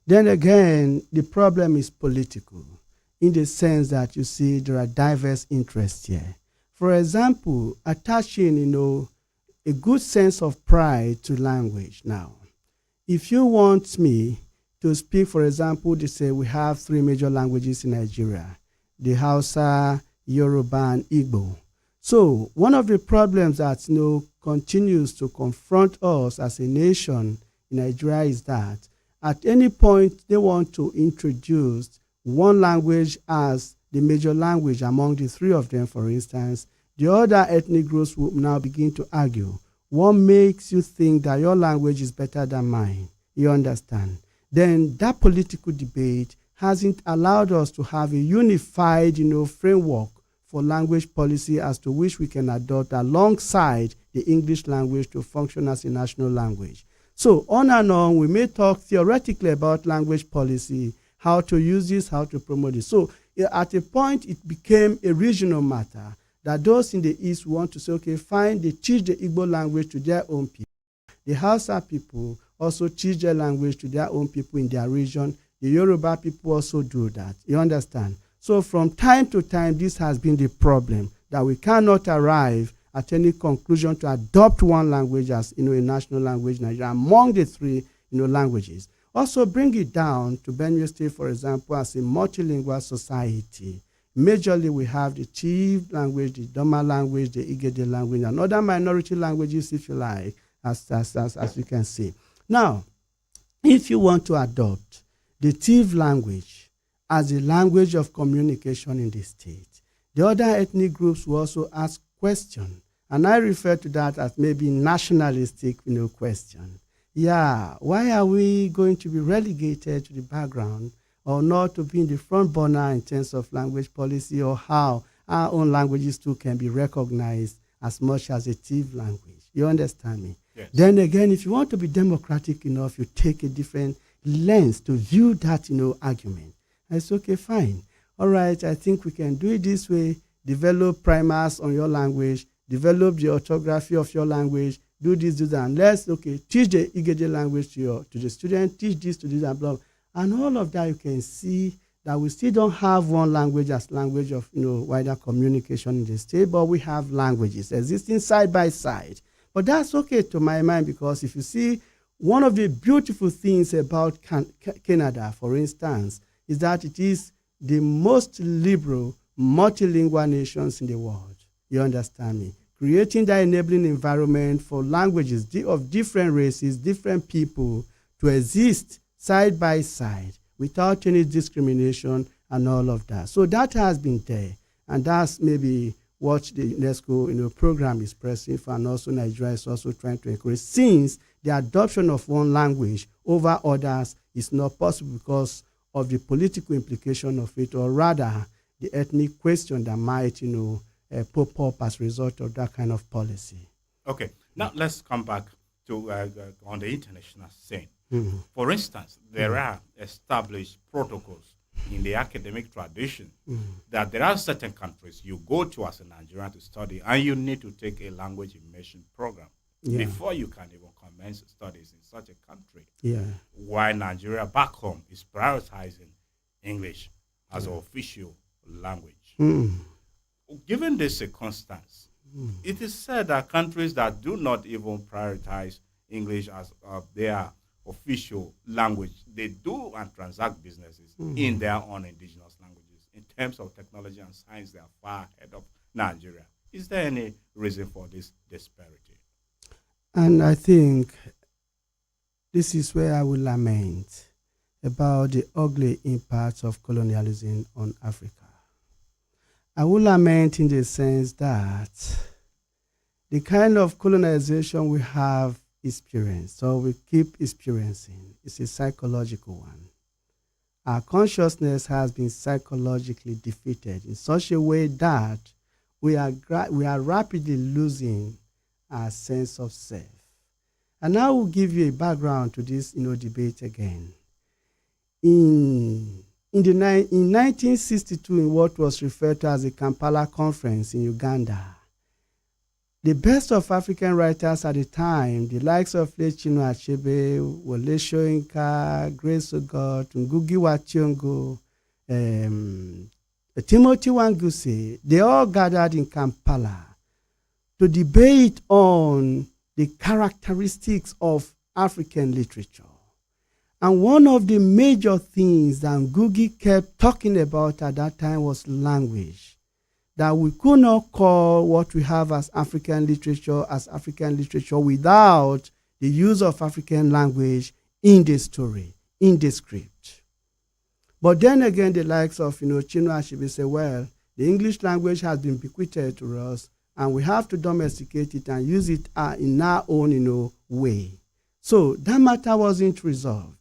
Then again, the problem is political in the sense that you see there are diverse interests here. For example, attaching, a good sense of pride to language. Now, if you want me to speak, for example, they say we have three major languages in Nigeria, the Hausa, Yoruba, and Igbo. So one of the problems that continues to confront us as a nation in Nigeria is that at any point they want to introduce one language as the major language among the three of them, for instance, the other ethnic groups will now begin to argue. What makes you think that your language is better than mine? You understand? Then that political debate hasn't allowed us to have a unified, framework for language policy as to which we can adopt alongside the English language to function as a national language. So on and on, we may talk theoretically about language policy, how to use this, how to promote it. So at a point, it became a regional matter that those in the East want to say, okay, fine, they teach the Igbo language to their own people. The Hausa people also teach their language to their own people in their region. The Yoruba people also do that. You understand? So from time to time, this has been the problem, that we cannot arrive at any conclusion to adopt one language as a national language in Nigeria among the three languages. Also bring it down to Benue State, for example, as a multilingual society. Majorly, we have the Chief language, the Doma language, the Igede language, and other minority languages, if you like, as you can see. Now, if you want to adopt the Tiv language as a language of communication in the state, the other ethnic groups will also ask questions, and I refer to that as maybe nationalistic, question. Yeah, why are we going to be relegated to the background or not to be in the front burner in terms of language policy, or how our own languages too can be recognized as much as a Tiv language? You understand me? Yes. Then again, if you want to be democratic enough, you take a different lens to view that, argument. I say, okay, fine. All right, I think we can do it this way. Develop primers on your language, develop the orthography of your language, do this, do that, and let's, teach the Igede language to the student, teach this to this, and blah. And all of that, you can see that we still don't have one language as language of, wider communication in the state, but we have languages existing side by side. But that's okay to my mind, because if you see, one of the beautiful things about Canada, for instance, is that it is the most liberal, multilingual nations in the world. You understand me? Creating that enabling environment for languages of different races, different people to exist side by side without any discrimination and all of that. So that has been there, and that's maybe what the UNESCO program is pressing for, and also Nigeria is also trying to encourage, since the adoption of one language over others is not possible because of the political implication of it, or rather the ethnic question that might pop up as a result of that kind of policy. Okay, now let's come back to on the international scene. Mm-hmm. For instance, there are established protocols in the academic tradition that there are certain countries you go to as a Nigerian to study, and you need to take a language immersion program before you can even commence studies in such a country. Yeah. While Nigeria back home is prioritizing English as an official language. Given this circumstance, it is said that countries that do not even prioritize English as their official language, they do and transact businesses in their own indigenous languages. In terms of technology and science, they are far ahead of Nigeria. Is there any reason for this disparity? And I think this is where I will lament about the ugly impacts of colonialism on Africa. I will lament in the sense that the kind of colonization we have experienced, or we keep experiencing, is a psychological one. Our consciousness has been psychologically defeated in such a way that we are rapidly losing our sense of self. And I will give you a background to this debate again. In 1962, in what was referred to as the Kampala Conference in Uganda, the best of African writers at the time, the likes of late Chinua Achebe, Wole Soyinka, Grace Ogot, Ngugi wa Thiong'o, Timothy Wanguse, they all gathered in Kampala to debate on the characteristics of African literature. And one of the major things that Ngugi kept talking about at that time was language. That we could not call what we have as African literature without the use of African language in the story, in the script. But then again, the likes of Chinua Achebe say, well, the English language has been bequeathed to us, and we have to domesticate it and use it in our own way. So that matter wasn't resolved.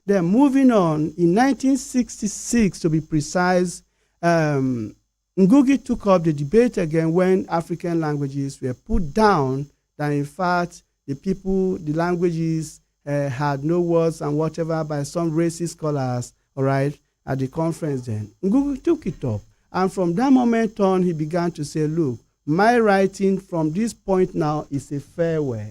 Then moving on, in 1966, to be precise, Ngugi took up the debate again when African languages were put down, that in fact the languages had no words and whatever by some racist scholars, all right, at the conference then. Ngugi took it up. And from that moment on, he began to say, look, my writing from this point now is a farewell.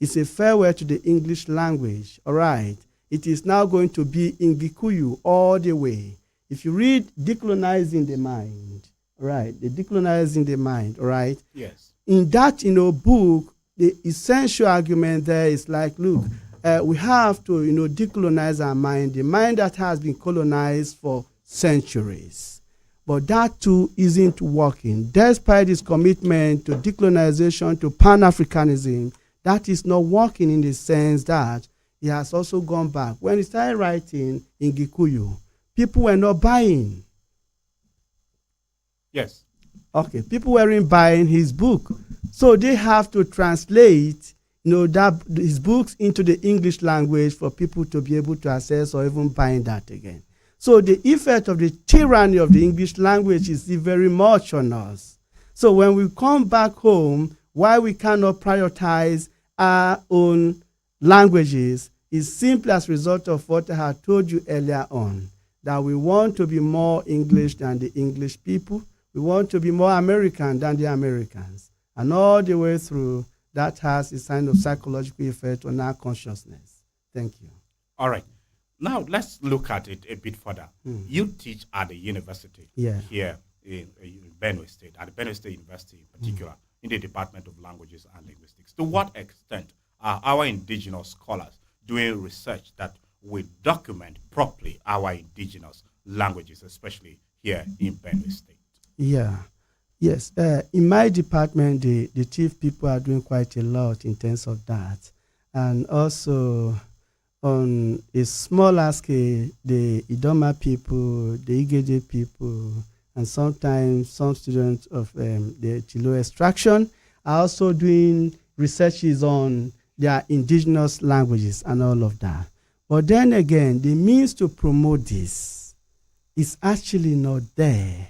It's a farewell to the English language, all right. It is now going to be in Gikuyu all the way. If you read Decolonizing the Mind, right, the Decolonizing the Mind, all right? Yes. In that, book, the essential argument there is like, look, we have to, decolonize our mind, the mind that has been colonized for centuries. But that too isn't working. Despite his commitment to decolonization, to Pan-Africanism, that is not working in the sense that he has also gone back. When he started writing in Gikuyu, people were not buying. Yes. Okay, people weren't buying his book. So they have to translate, his books into the English language for people to be able to access or even buying that again. So the effect of the tyranny of the English language is very much on us. So when we come back home, why we cannot prioritize our own languages is simply as a result of what I had told you earlier on, that we want to be more English than the English people. We want to be more American than the Americans. And all the way through, that has a kind of psychological effect on our consciousness. Thank you. All right. Now, let's look at it a bit further. You teach at the university here in Benue State, at the Benue State University in particular, in the Department of Languages and Linguistics. To what extent are our indigenous scholars doing research that will document properly our indigenous languages, especially here in Benue State? Yeah. Yes. In my department, the chief people are doing quite a lot in terms of that. And also, on a smaller scale, the Idoma people, the Igede people, and sometimes some students of the Chilo extraction are also doing researches on their indigenous languages and all of that. But then again, the means to promote this is actually not there.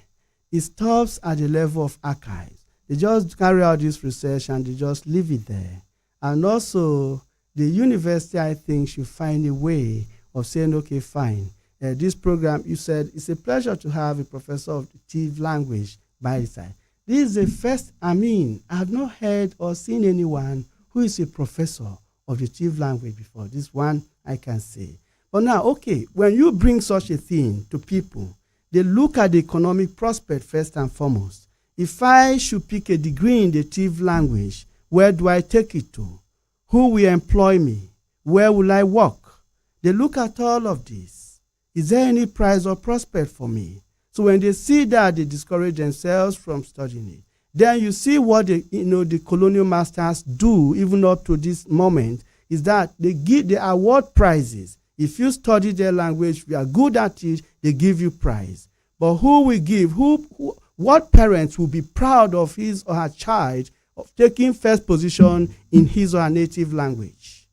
It stops at the level of archives. They just carry out this research and they just leave it there. And also, the university, I think, should find a way of saying, okay, fine. This program, you said, it's a pleasure to have a professor of the Tiv language by the side. This is the first, I have not heard or seen anyone who is a professor of the Tiv language before. This one I can say. But now, okay, when you bring such a thing to people, they look at the economic prospect first and foremost. If I should pick a degree in the Tiv language, where do I take it to? Who will employ me? Where will I work? They look at all of this. Is there any price or prospect for me? So when they see that, they discourage themselves from studying it. Then you see what the colonial masters do, even up to this moment, is that they award prizes. If you study their language, you are good at it, they give you prize. But who will give? What parents will be proud of his or her child of taking first position in his or her native language?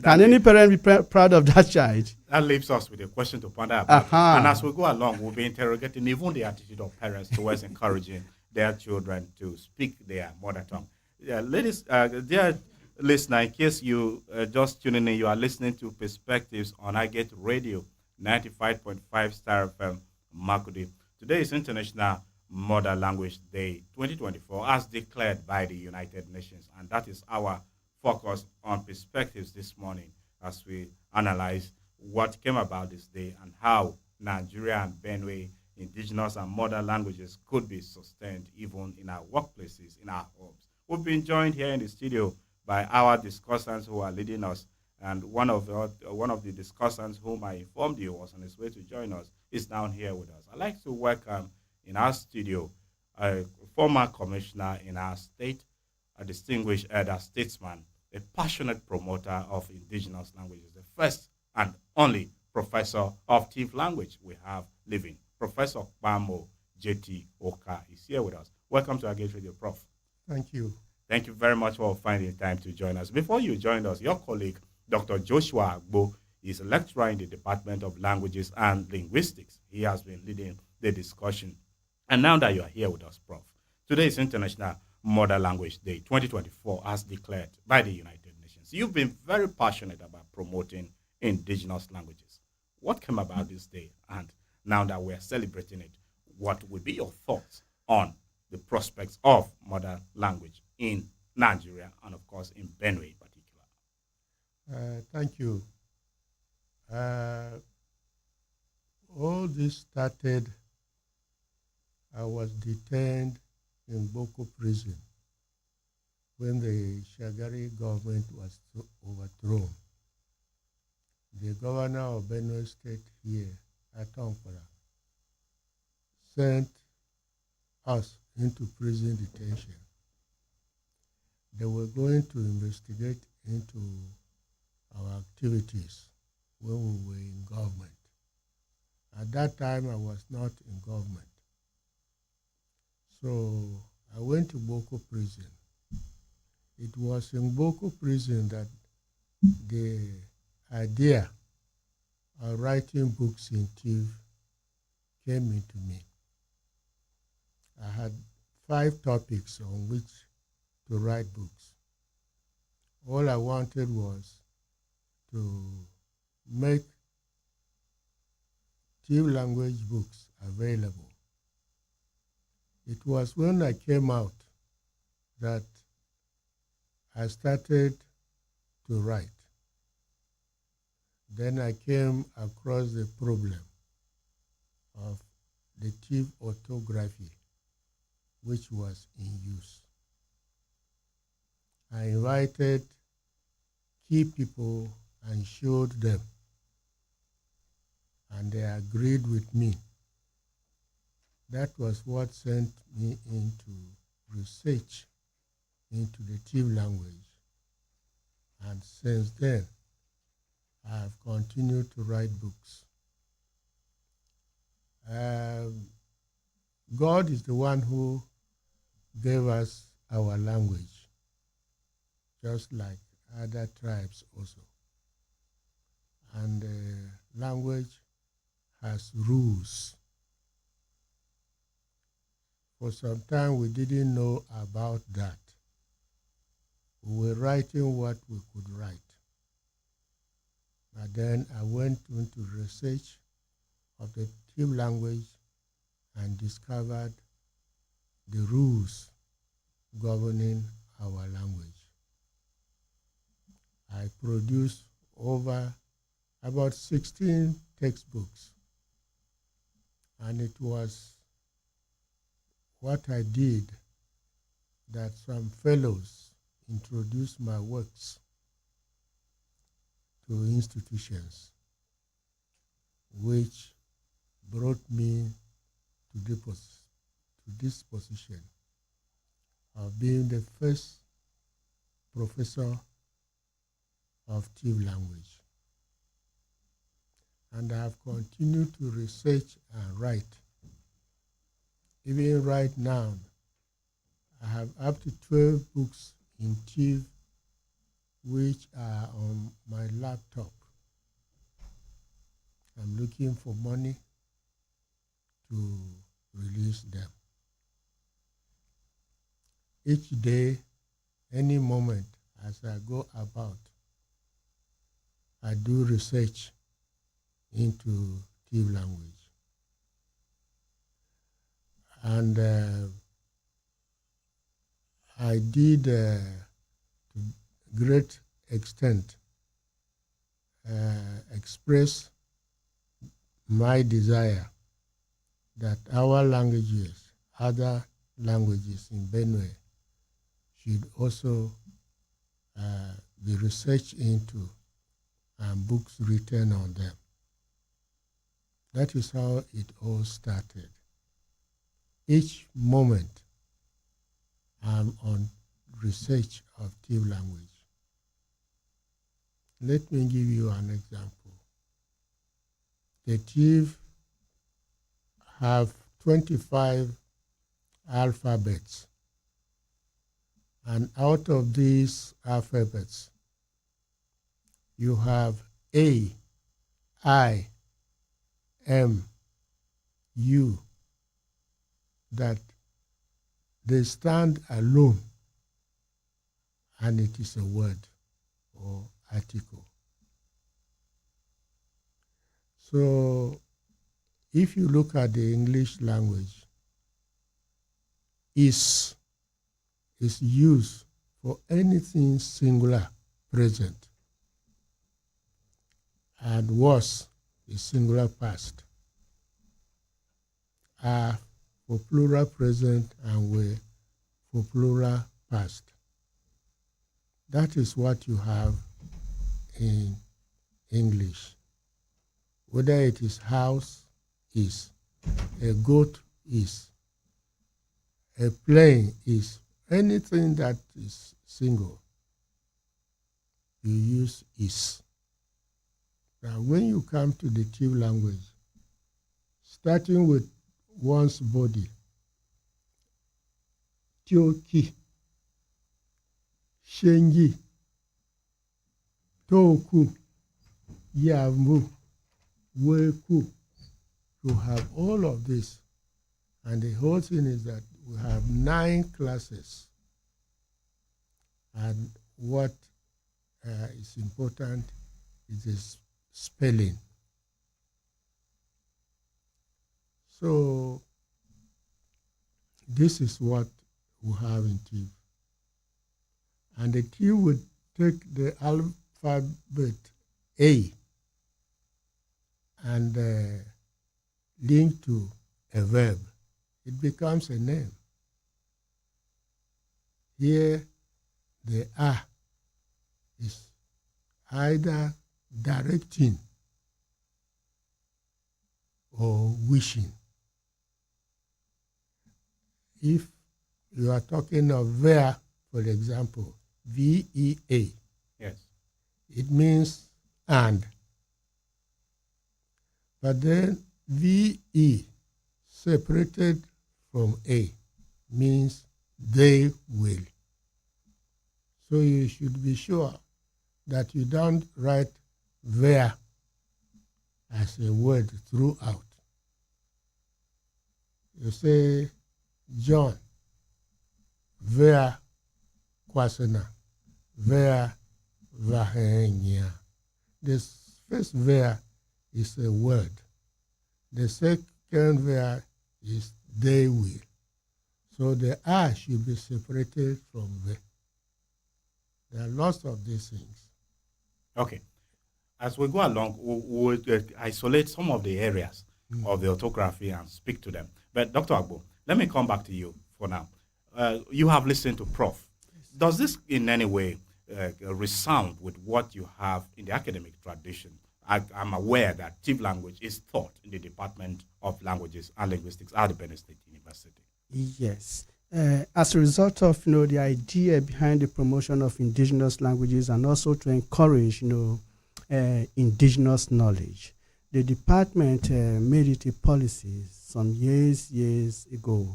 Can any parent be proud of that child? That leaves us with a question to ponder about. And as we go along, we'll be interrogating even the attitude of parents towards encouraging their children to speak their mother tongue. Ladies, dear listener, in case you just tuning in, you are listening to Perspectives on iGet Radio, 95.5 Star FM, Makudi. Today is International Mother Language Day 2024 as declared by the United Nations. And that is our focus on perspectives this morning as we analyze what came about this day and how Nigeria and Benue indigenous and mother languages could be sustained even in our workplaces, in our homes. We've been joined here in the studio by our discussants who are leading us. And one of the discussants whom I informed you was on his way to join us is down here with us. I'd like to welcome in our studio a former commissioner in our state, a distinguished elder statesman, a passionate promoter of indigenous languages, the first and only professor of Tiv language we have living. Professor Bamo J.T. Oka is here with us. Welcome to our Gate Radio, Prof. Thank you. Thank you very much for finding time to join us. Before you joined us, your colleague, Dr. Joshua Agbo, is a lecturer in the Department of Languages and Linguistics. He has been leading the discussion. And now that you are here with us, Prof, today is International Mother Language Day 2024 as declared by the United Nations. You've been very passionate about promoting indigenous languages. What came about this day? And now that we're celebrating it, what would be your thoughts on the prospects of mother language in Nigeria and, of course, in Benue in particular? Thank you. All this started, I was detained in Boko prison when the Shagari government was overthrown. The governor of Benue State here at Ankara sent us into prison detention. They were going to investigate into our activities when we were in government. At that time, I was not in government. So I went to Boko prison. It was in Boko prison that the idea of writing books in Tiv came into me. I had 5 topics on which to write books. All I wanted was to make Tiv language books available. It was when I came out that I started to write. Then I came across the problem of the Tiv orthography, which was in use. I invited key people and showed them, and they agreed with me. That was what sent me into research into the Tiv language. And since then, I have continued to write books. God is the one who gave us our language, just like other tribes also. And language has rules. For some time, we didn't know about that. We were writing what we could write. But then I went into research of the Tiv language and discovered the rules governing our language. I produced over about 16 textbooks, and it was what I did that some fellows introduced my works to institutions, which brought me to this position of being the first professor of Tiv language. And I have continued to research and write. Even right now, I have up to 12 books in Tiv which are on my laptop. I'm looking for money to release them. Each day, any moment, as I go about, I do research into Tiv language. And I did to great extent express my desire that our languages, other languages in Benue, should also be researched into and books written on them. That is how it all started. Each moment I'm on research of Tiv language. Let me give you an example. The Tiv have 25 alphabets, and out of these alphabets, you have A, I, M, U, that they stand alone, and it is a word or article. So if you look at the English language, is used for anything singular present, and was is singular past, are for plural present, and were for plural past. That is what you have in English. Whether it is house, is, a goat is, a plane is, anything that is single, you use is. Now, when you come to the Tiv language, starting with one's body, Tioki, Shengi, Toku, Yamu, Weku, you have all of this. And the whole thing is that we have 9 classes. And what is important is the spelling. So this is what we have in Tiv. And the Tiv would take the alphabet A and link to a verb. It becomes a name. Here, the A is either directing or wishing. If you are talking of vea, for example, V-E-A, Yes. it means and. But then V-E separated from A means they will. So you should be sure that you don't write vea as a word throughout. You say John, vea kwasana, vea vahenya. The first vea is a word. The second vea is they will. So the A should be separated from the. There are lots of these things. Okay. As we go along, we'll isolate some of the areas of the orthography and speak to them. But Dr. Agbo, let me come back to you for now. You have listened to Prof. Does this in any way resound with what you have in the academic tradition? I'm aware that Tiv language is taught in the Department of Languages and Linguistics at the Benue State University. Yes. As a result of the idea behind the promotion of indigenous languages and also to encourage indigenous knowledge, the department made it a policy some years ago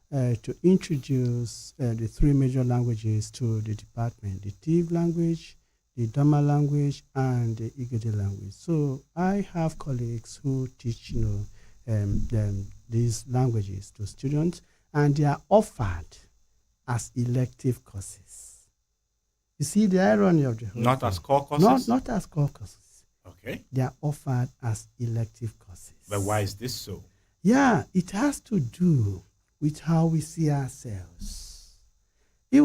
to introduce the 3 major languages to the department: the Tiv language, the Dama language, and the Igede language. So I have colleagues who teach these languages to students, and they are offered as elective courses. You see the irony of the whole Not thing. as core courses? Not as core courses. Okay. They are offered as elective courses. But why is this so? Yeah, it has to do with how we see ourselves. When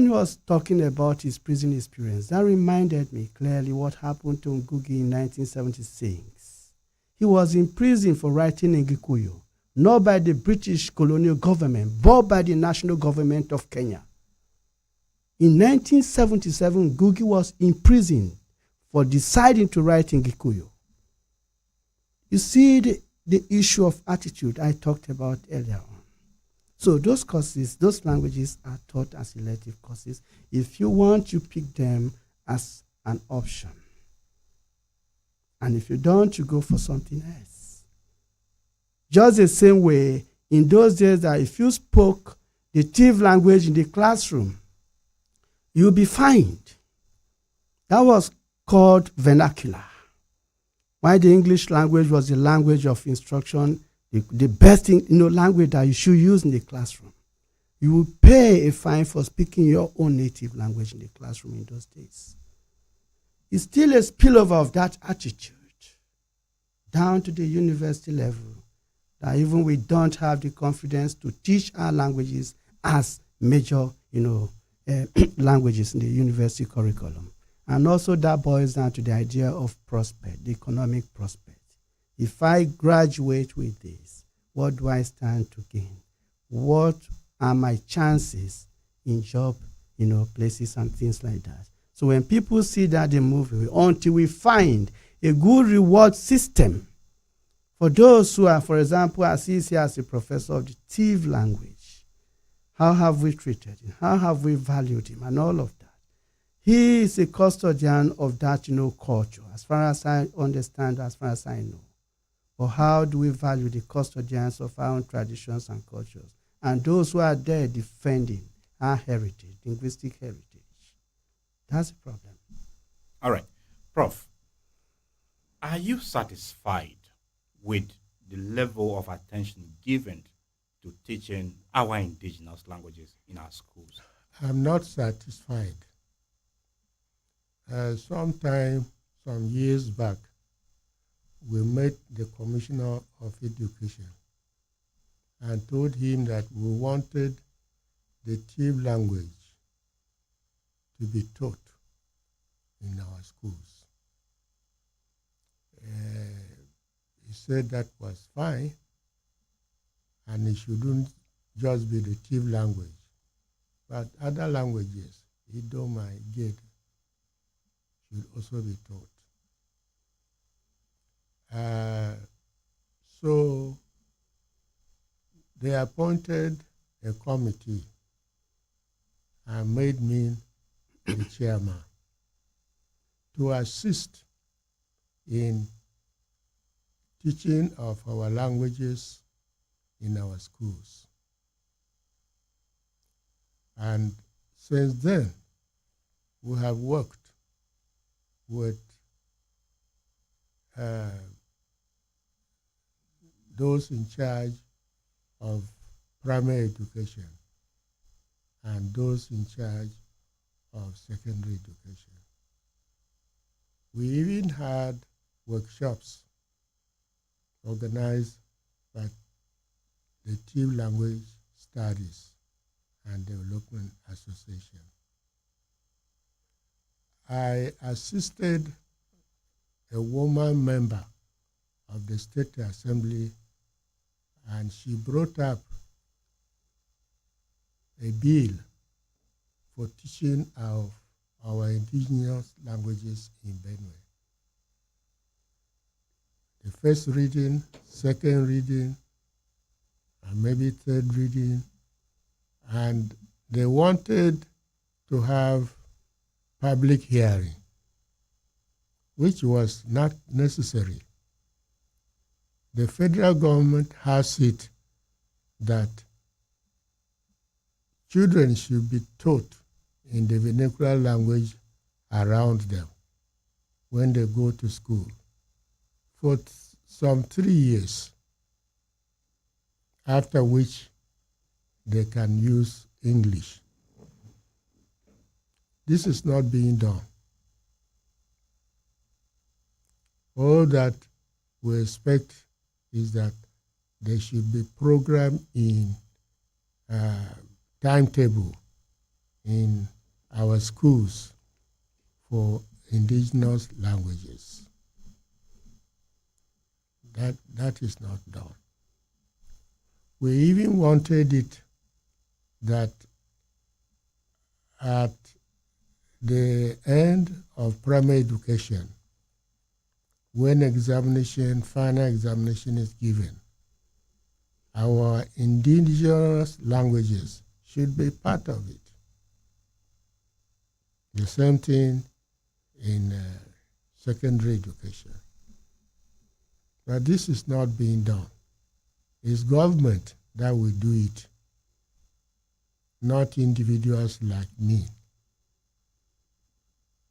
he was talking about his prison experience, that reminded me clearly what happened to Ngugi in 1976. He was in prison for writing in Gikuyu, not by the British colonial government, but by the national government of Kenya. In 1977, Ngugi was imprisoned for deciding to write in Gikuyu. You see the issue of attitude I talked about earlier on. So those courses, those languages are taught as elective courses. If you want, you pick them as an option. And if you don't, you go for something else. Just the same way, in those days that if you spoke the Tiv language in the classroom, you'll be fined. That was called vernacular. Why the English language was the language of instruction, the best language that you should use in the classroom. You will pay a fine for speaking your own native language in the classroom in those days. It's still a spillover of that attitude down to the university level, that even we don't have the confidence to teach our languages as major, languages in the university curriculum. And also that boils down to the idea of prospect, the economic prospect. If I graduate with this, what do I stand to gain? What are my chances in job, places and things like that? So when people see that, they move away until we find a good reward system for those who are, for example, as easy as a professor of the Tiv language. How have we treated him? How have we valued him? And all of that. He is a custodian of that, culture, as far as I understand, as far as I know. But how do we value the custodians of our own traditions and cultures, and those who are there defending our heritage, linguistic heritage? That's a problem. All right. Prof, are you satisfied with the level of attention given to teaching our indigenous languages in our schools? I'm not satisfied. Some years back, we met the Commissioner of Education and told him that we wanted the Tiv language to be taught in our schools. He said that was fine, and it shouldn't just be the Tiv language, but other languages, Idoma, Igede, should also be taught. So they appointed a committee and made me the chairman to assist in teaching of our languages in our schools. And since then, we have worked with those in charge of primary education and those in charge of secondary education. We even had workshops organized by the Tiv Language Studies and Development Association. I assisted a woman member of the State Assembly, and she brought up a bill for teaching of our indigenous languages in Benue. The first reading, second reading, and maybe third reading, and they wanted to have public hearing, which was not necessary. The federal government has it that children should be taught in the vernacular language around them when they go to school for some 3 years, after which they can use English. This is not being done. All that we expect is that they should be programmed in timetable in our schools for indigenous languages. That is not done. We even wanted it that at the end of primary education, when final examination is given, our indigenous languages should be part of it. The same thing in secondary education. But this is not being done. It's government that will do it, not individuals like me.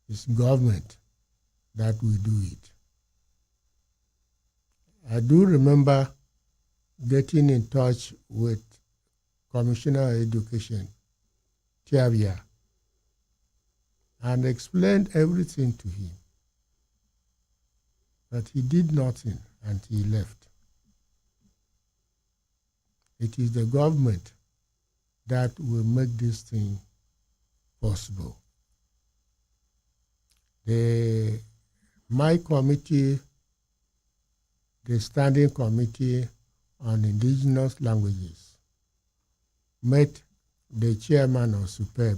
It's government that will do it. I do remember getting in touch with Commissioner of Education, Tiavia, and explained everything to him. But he did nothing until he left. It is the government that will make this thing possible. My committee, the Standing Committee on Indigenous Languages, met the chairman of SUPEB,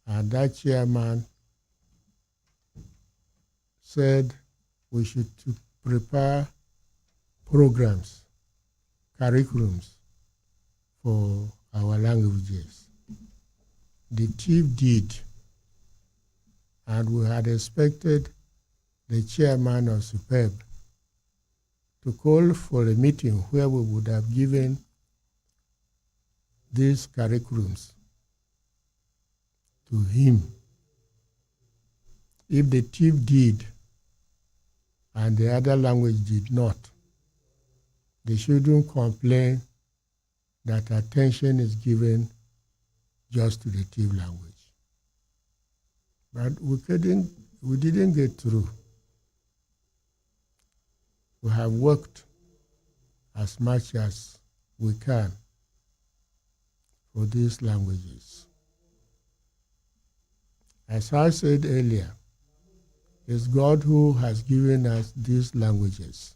and that chairman said we should prepare programs, curriculums for our languages. The chief did, and we had expected the chairman of SUPEB to call for a meeting where we would have given these curriculums to him. If the chief did and the other language did not, they shouldn't complain that attention is given just to the chief language. But we didn't get through. We have worked as much as we can for these languages. As I said earlier, it's God who has given us these languages.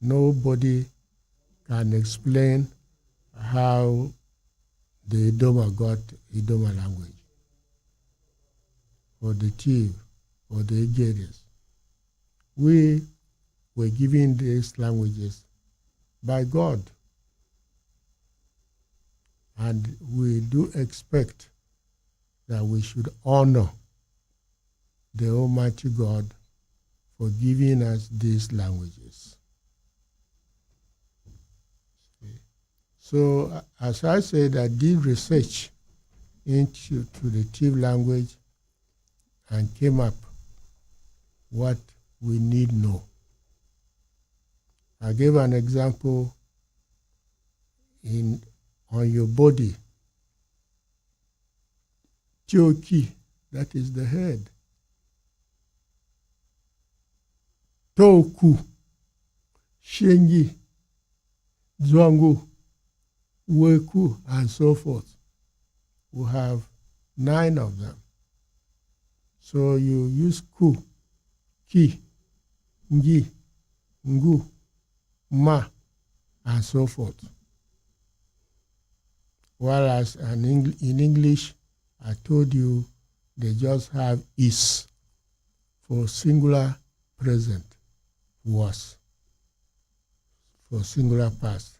Nobody can explain how the Idoma got Idoma language, or the Tiv, or the Igedis. We were given these languages by God. And we do expect that we should honor the Almighty God for giving us these languages. So, as I said, I did research into the Tiv language and came up what we need know. I gave an example on your body. Choki, that is the head. Toku, Shengi, Zwangu, Weku, and so forth. We have 9 of them. So you use ku, ki, ngi, ngu, ma, and so forth. Whereas in English, I told you they just have is for singular present, was for singular past,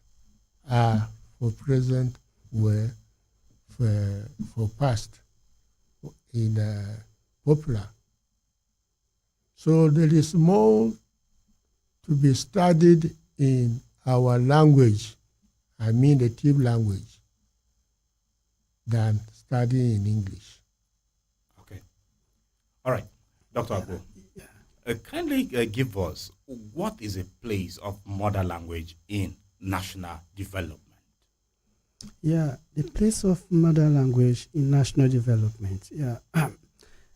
are for present, were for past in popular. So there is more to be studied in our language, I mean the Tiv language, than studying in English. Okay. All right. Dr. Agbo, kindly give us what is a place of mother language in national development? Yeah, the place of mother language in national development. Yeah.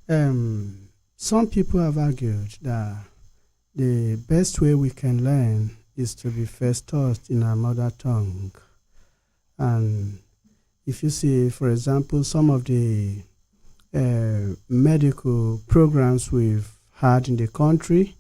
Some people have argued that the best way we can learn is to be first taught in our mother tongue. And if you see, for example, some of the medical programs we've had in the country,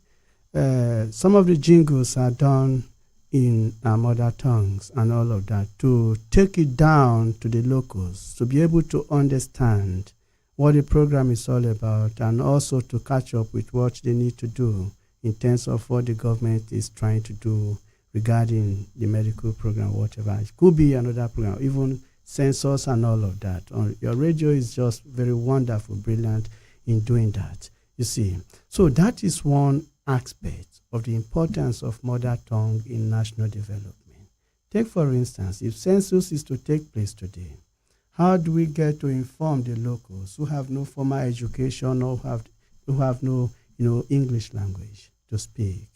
some of the jingles are done in our mother tongues and all of that to take it down to the locals, to be able to understand what the program is all about, and also to catch up with what they need to do in terms of what the government is trying to do regarding the medical program, whatever. It could be another program, even census and all of that. Your radio is just very wonderful, brilliant in doing that, you see. So that is one aspect of the importance of mother tongue in national development. Take, for instance, if census is to take place today, how do we get to inform the locals who have no formal education or who have no English language to speak?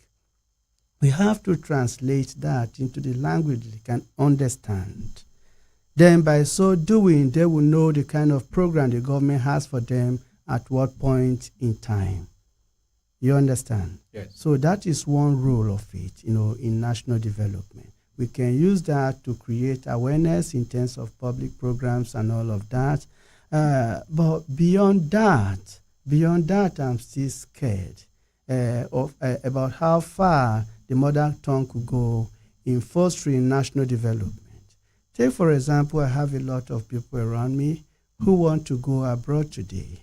We have to translate that into the language they can understand. Then by so doing, they will know the kind of program the government has for them at what point in time. You understand? Yes. So that is one role of it, in national development. We can use that to create awareness in terms of public programs and all of that. But beyond that, I'm still scared about how far the mother tongue could go in fostering national development. Take, for example, I have a lot of people around me who want to go abroad today.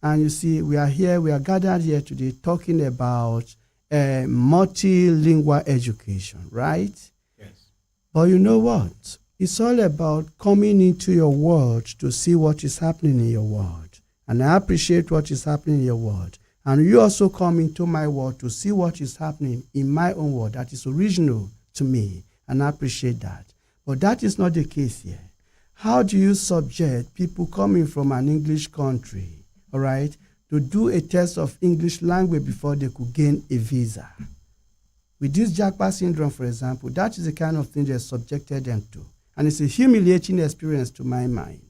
And you see, we are gathered here today talking about multilingual education, right? Yes. But you know what? It's all about coming into your world to see what is happening in your world. And I appreciate what is happening in your world. And you also come into my world to see what is happening in my own world that is original to me. And I appreciate that. But that is not the case here. How do you subject people coming from an English country, all right, to do a test of English language before they could gain a visa? With this Jackpot syndrome, for example, that is the kind of thing they subjected them to. And it's a humiliating experience to my mind.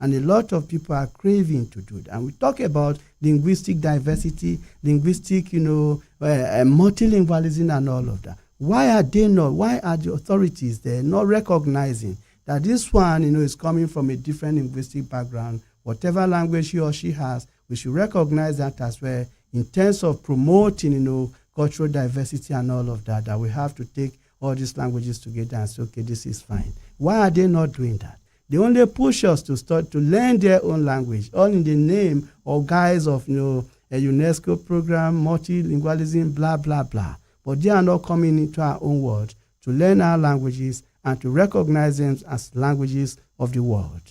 And a lot of people are craving to do that. And we talk about linguistic diversity, linguistic, multilingualism and all of that. Why are the authorities there not recognizing that this one, is coming from a different linguistic background, whatever language he or she has, we should recognize that as well in terms of promoting, cultural diversity and all of that, that we have to take all these languages together and say, okay, this is fine. Why are they not doing that? They only push us to start to learn their own language, all in the name or guise of, a UNESCO program, multilingualism, blah, blah, blah. But they are not coming into our own world to learn our languages and to recognize them as languages of the world.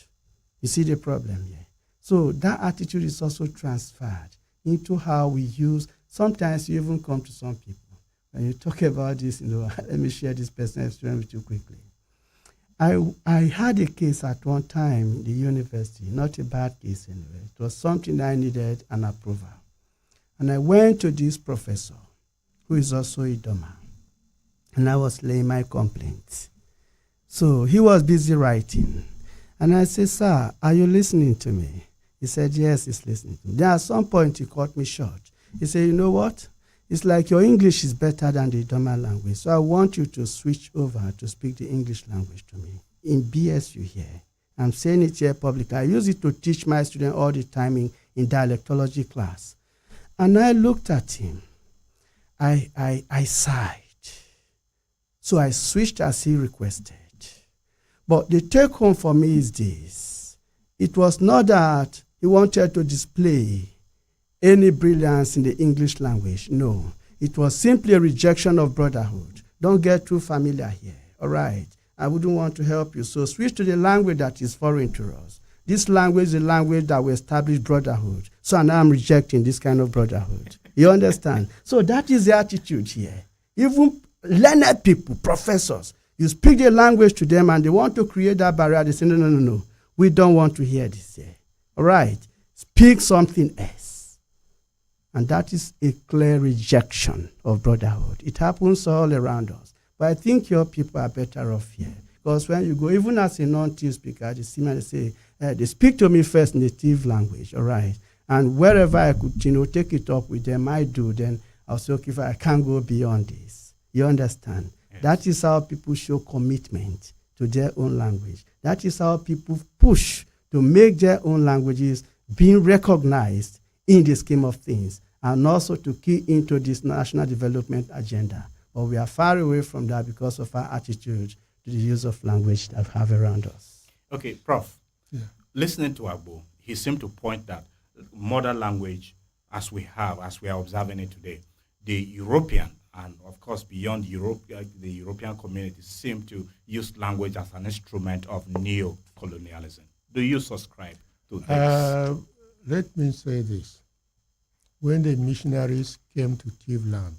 You see the problem here? So that attitude is also transferred into how we use. Sometimes you even come to some people. When you talk about this, let me share this personal experience with you quickly. I had a case at one time in the university, not a bad case anyway. It was something I needed an approval. And I went to this professor, who is also a Idoma, and I was laying my complaints. So he was busy writing. And I said, sir, are you listening to me? He said, yes, he's listening to me. Then at some point, he cut me short. He said, you know what? It's like your English is better than the Idoma language. So I want you to switch over to speak the English language to me. In BSU here. I'm saying it here publicly. I use it to teach my students all the time in dialectology class. And I looked at him. I sighed. So I switched as he requested. But the take home for me is this. It was not that he wanted to display any brilliance in the English language. No. It was simply a rejection of brotherhood. Don't get too familiar here. All right. I wouldn't want to help you. So switch to the language that is foreign to us. This language is the language that will establish brotherhood. So now I'm rejecting this kind of brotherhood. You understand? So that is the attitude here. Even learned people, professors, you speak the language to them and they want to create that barrier. They say, no. We don't want to hear this here. All right? Speak something else. And that is a clear rejection of brotherhood. It happens all around us. But I think your people are better off here. Because when you go, even as a non-native speaker, they see me and they say, they speak to me first in native language, all right? And wherever I could, take it up with them, I do. Then I'll say, okay, I can't go beyond this. You understand? Yes. That is how people show commitment to their own language. That is how people push to make their own languages being recognized in the scheme of things, and also to key into this national development agenda. But we are far away from that because of our attitude to the use of language that we have around us. Okay, Prof. Yeah. Listening to Agbo, he seemed to point that modern language, as we are observing it today, the European and of course beyond Europe, the European community seem to use language as an instrument of neo-colonialism. Do you subscribe to this? Let me say this. When the missionaries came to Cleveland,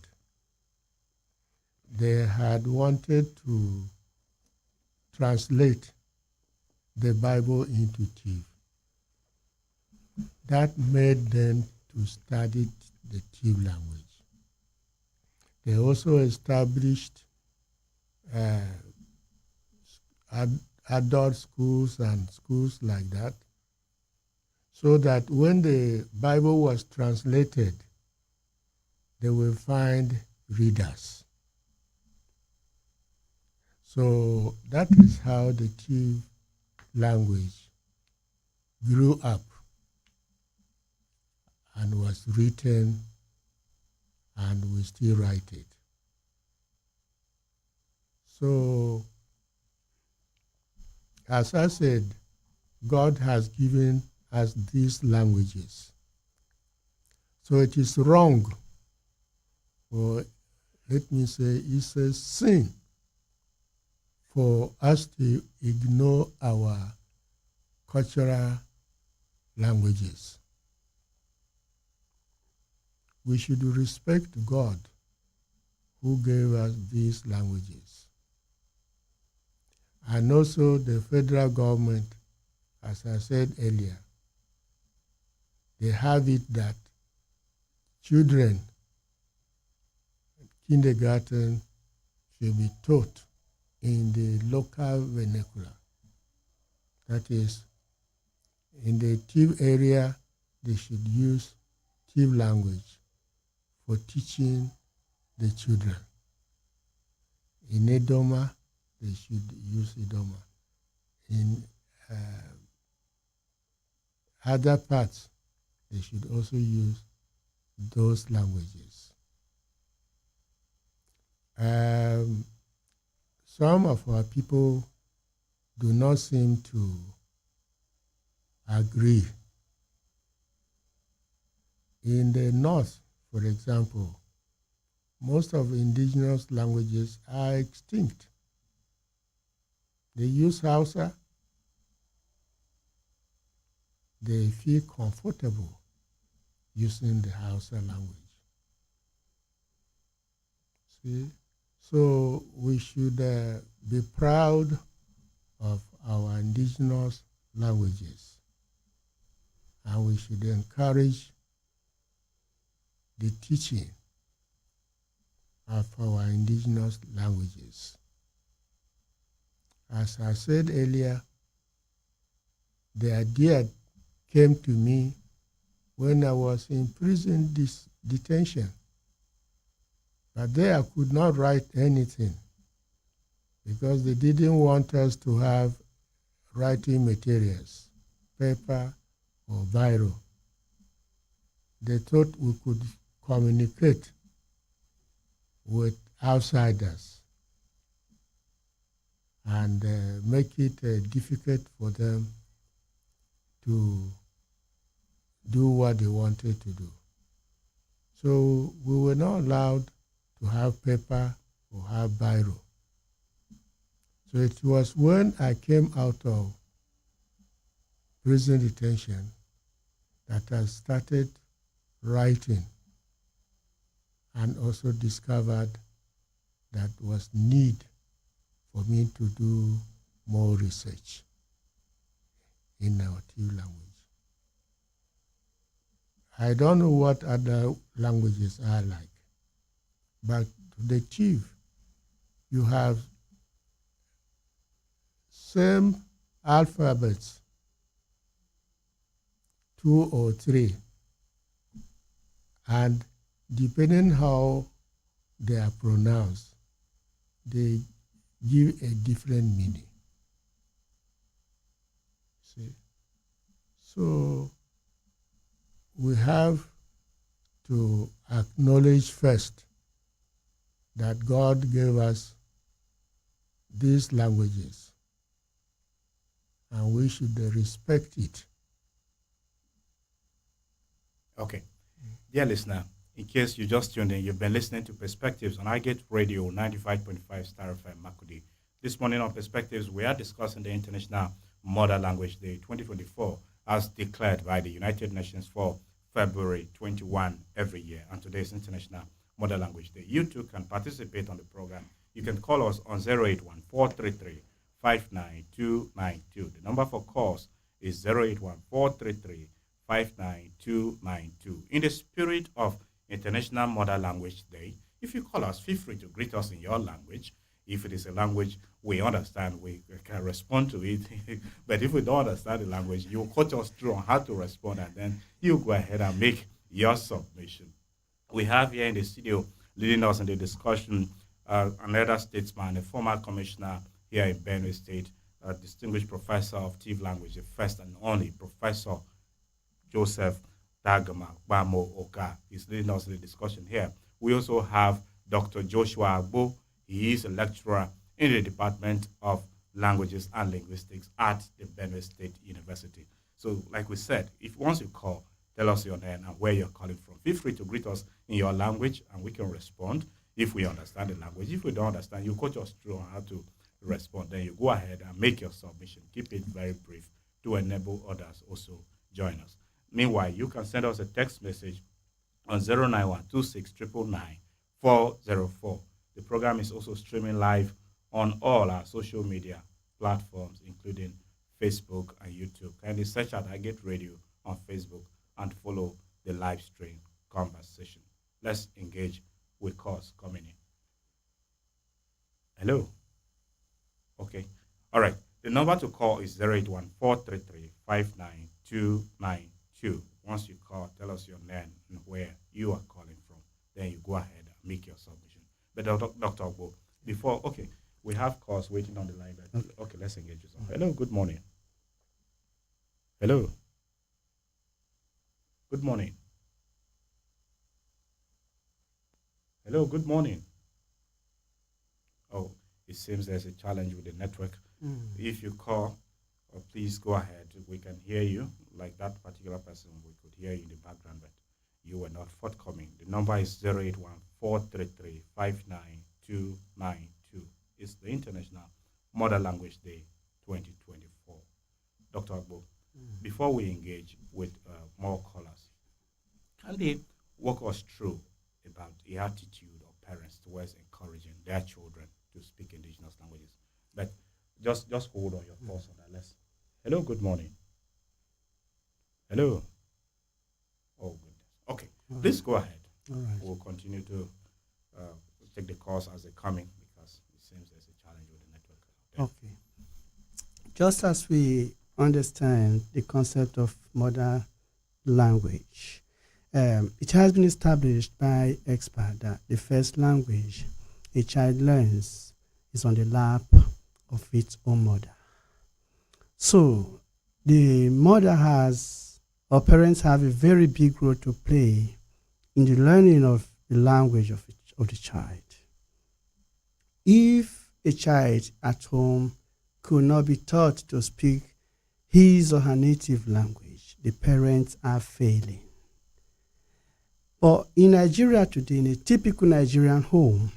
they had wanted to translate the Bible into Tiv. That made them to study the Tiv language. They also established adult schools and schools like that, so that when the Bible was translated, they will find readers. So that is how the Tiv language grew up and was written, and we still write it. So, as I said, God has given us these languages. So it is wrong, or let me say, it's a sin for us to ignore our cultural languages. We should respect God who gave us these languages. And also the federal government, as I said earlier, they have it that children in kindergarten should be taught in the local vernacular. That is, in the Tiv area, they should use Tiv language for teaching the children. In Edoma, they should use Edoma. In other parts, they should also use those languages. Some of our people do not seem to agree. In the north, for example, most of indigenous languages are extinct. They use Hausa. They feel comfortable using the Hausa language. See? So we should be proud of our indigenous languages, and we should encourage the teaching of our indigenous languages. As I said earlier, the idea came to me when I was in prison detention. But there I could not write anything because they didn't want us to have writing materials, paper or biro. They thought we could communicate with outsiders and make it difficult for them to do what they wanted to do. So we were not allowed to have paper or have biro. So it was when I came out of prison detention that I started writing, and also discovered that was need for me to do more research in our Tiv language. I don't know what other languages are like, but the Tiv, you have same alphabets, 2 or 3, and depending how they are pronounced, they give a different meaning. So we have to acknowledge first that God gave us these languages, and we should respect it. Okay. Dear listener, in case you just tuned in, you've been listening to Perspectives on iGate Radio 95.5 Star FM Makudi. This morning on Perspectives, we are discussing the International Mother Language Day 2024 as declared by the United Nations for February 21 every year. And today is International Mother Language Day. You too can participate on the program. You can call us on 081-433-59292. The number for calls is 081-433-59292. In the spirit of International Mother Language Day, if you call us, feel free to greet us in your language. If it is a language we understand, we can respond to it. But if we don't understand the language, you coach us through on how to respond, and then you go ahead and make your submission. We have here in the studio, leading us in the discussion, another statesman, a former commissioner here in Benue State, a distinguished professor of TIV language, the first and only Professor Joseph Dagama Bamo Oka. He's leading us in the discussion here. We also have Dr. Joshua Agbo. He is a lecturer in the Department of Languages and Linguistics at the Benue State University. So, like we said, if once you call, tell us your name and where you're calling from. Feel free to greet us in your language, and we can respond if we understand the language. If we don't understand, you coach us through on how to respond. Then you go ahead and make your submission. Keep it very brief to enable others also join us. Meanwhile, you can send us a text message on 091-2699-404. The program is also streaming live on all our social media platforms, including Facebook and YouTube. Kindly search out iGate Radio on Facebook and follow the live stream conversation. Let's engage with calls coming in. Hello. Okay. All right. The number to call is 081-433-59292. Once you call, tell us your name and where you are calling from. Then you go ahead and make your submission. But Dr. Ogbo, before, okay, we have calls waiting on the line. Okay, let's engage with some. Hello, good morning. Hello. Good morning. Hello, good morning. Oh, it seems there's a challenge with the network. If you call, please go ahead. We can hear you. Like that particular person, we could hear you in the background, but you were not forthcoming. The number is 081-433-59292. It's the International Mother Language Day 2024. Dr. Agbo, before we engage with more callers, can they walk us through about the attitude of parents towards encouraging their children to speak indigenous languages? But just hold on your thoughts on that. Hello, good morning. Hello. Oh, goodness. Okay, please go ahead. All right. We'll continue to take the calls as they're coming because it seems there's a challenge with the network. Okay. Just as we understand the concept of mother language, it has been established by experts that the first language a child learns is on the lap of its own mother. So the mother or parents have a very big role to play in the learning of the language of the child. If a child at home could not be taught to speak his or her native language, the parents are failing. But in Nigeria today, in a typical Nigerian home,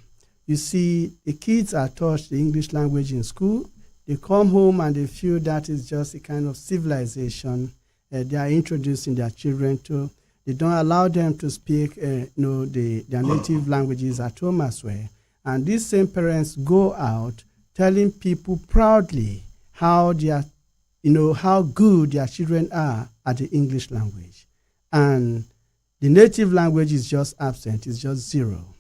you see the kids are taught the English language in school. They come home and they feel that is just a kind of civilization they are introducing their children to. They don't allow them to speak their native languages at home as well. And these same parents go out telling people proudly how how good their children are at the English language. And the native language is just absent, it's just zero.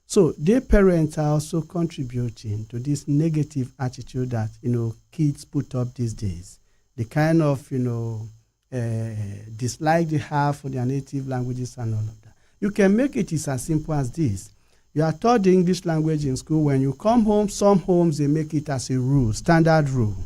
So their parents are also contributing to this negative attitude that, kids put up these days. The kind of, dislike they have for their native languages and all of that. You can make it as simple as this. You are taught the English language in school. When you come home, some homes, they make it as a rule, standard rule.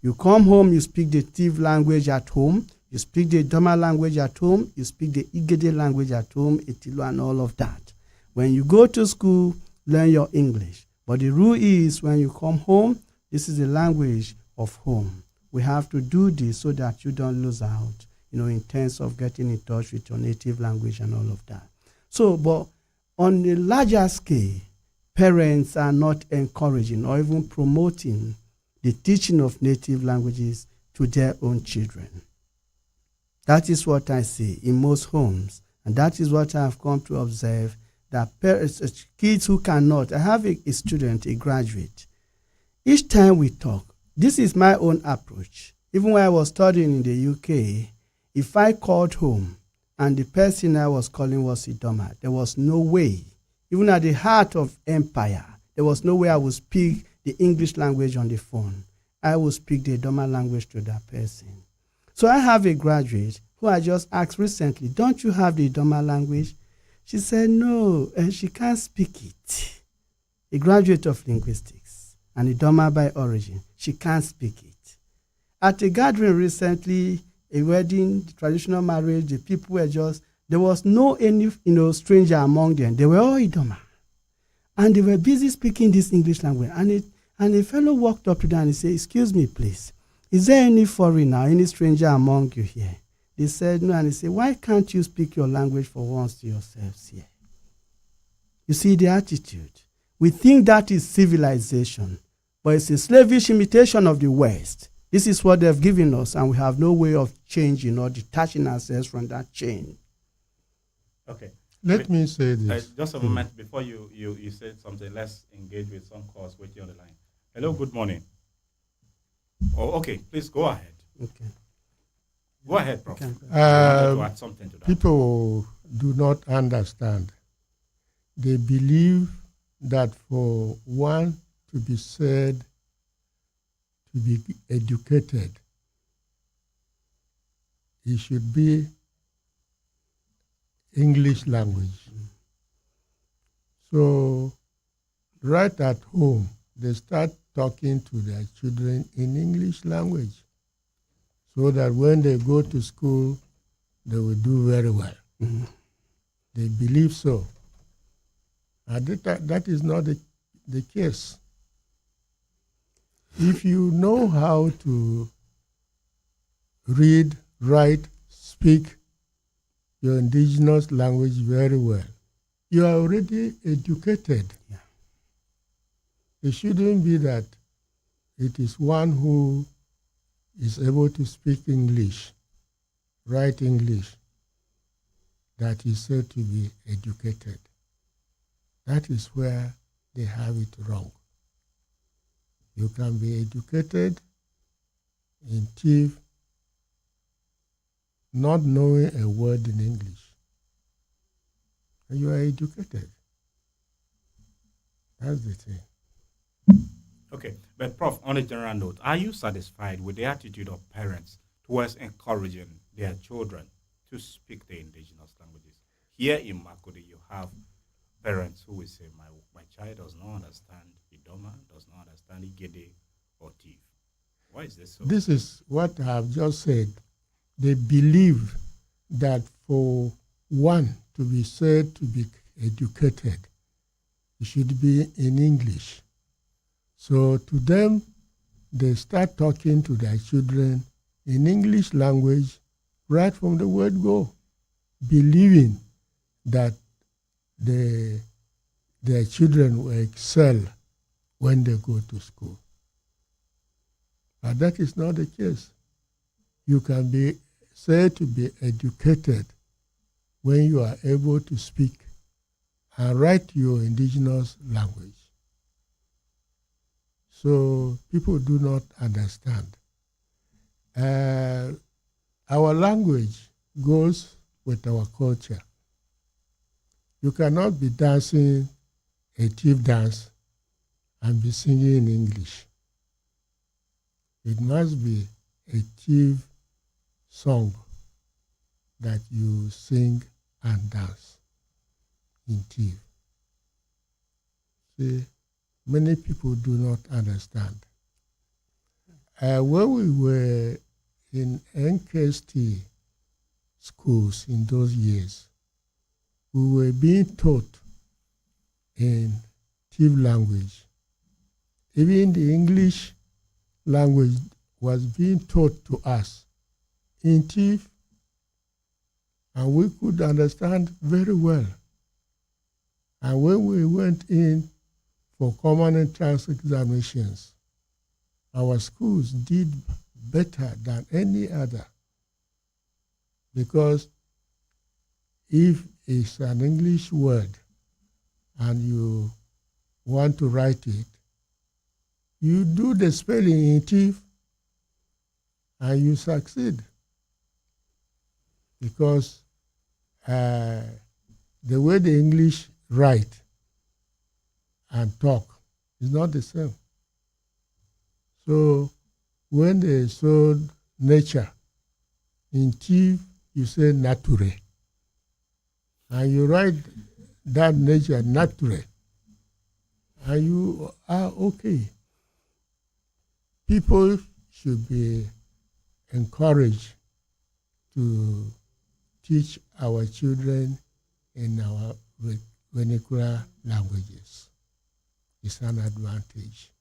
You come home, you speak the native language at home. You speak the Doma language at home, you speak the Igede language at home, Itilu and all of that. When you go to school, learn your English. But the rule is when you come home, this is the language of home. We have to do this so that you don't lose out, in terms of getting in touch with your native language and all of that. So, but on a larger scale, parents are not encouraging or even promoting the teaching of native languages to their own children. That is what I see in most homes, and that is what I have come to observe, that parents, kids who cannot. I have a student, a graduate. Each time we talk, this is my own approach. Even when I was studying in the UK, if I called home and the person I was calling was Idoma, there was no way, even at the heart of empire, there was no way I would speak the English language on the phone. I would speak the Idoma language to that person. So I have a graduate who I just asked recently, don't you have the Idoma language? She said no, and she can't speak it. A graduate of linguistics and Idoma by origin, she can't speak it. At a gathering recently, a wedding, traditional marriage, the people were just, there was no any stranger among them. They were all Idoma. And they were busy speaking this English language. And a fellow walked up to them and he said, excuse me, please, is there any foreigner, any stranger among you here? They said no, and he said, why can't you speak your language for once to yourselves here? You see the attitude. We think that is civilization, but it's a slavish imitation of the West. This is what they've given us, and we have no way of changing or detaching ourselves from that chain. Okay. Let me say this. Just a moment before you said something. Let's engage with some calls waiting on the line. Hello, good morning. Oh, okay. Please go ahead. Okay. Go ahead, Prof. Okay. I wanted to add something to that. People do not understand. They believe that for one to be said to be educated, it should be English language. So right at home, they start talking to their children in English language so that when they go to school, they will do very well. Mm-hmm. They believe so. And that is not the case. If you know how to read, write, speak your indigenous language very well, you are already educated. Yeah. It shouldn't be that it is one who is able to speak English, write English, that is said to be educated. That is where they have it wrong. You can be educated in TIF, not knowing a word in English. And you are educated. That's the thing. Okay, but Prof, on a general note, are you satisfied with the attitude of parents towards encouraging their children to speak the indigenous languages? Here in Makudi, you have parents who will say, my child does not understand Idoma, does not understand Igede or Tiv. Why is this so? This is what I have just said. They believe that for one to be said to be educated, it should be in English. So to them, they start talking to their children in English language right from the word go, believing that their children will excel when they go to school. But that is not the case. You can be said to be educated when you are able to speak and write your indigenous language. So people do not understand. Our language goes with our culture. You cannot be dancing a Tiv dance and be singing in English. It must be a Tiv song that you sing and dance in Tiv. See, many people do not understand. When we were in NKST schools in those years, we were being taught in Tiv language. Even the English language was being taught to us in Tiv, and we could understand very well. And when we went in for common entrance examinations, our schools did better than any other, because if it's an English word and you want to write it, you do the spelling in Tiv and you succeed, because the way the English write and talk is not the same. So when they saw nature in Tiv, you say nature, and you write that nature nature, and you are okay. People should be encouraged to teach our children in our vernacular languages. It's an advantage.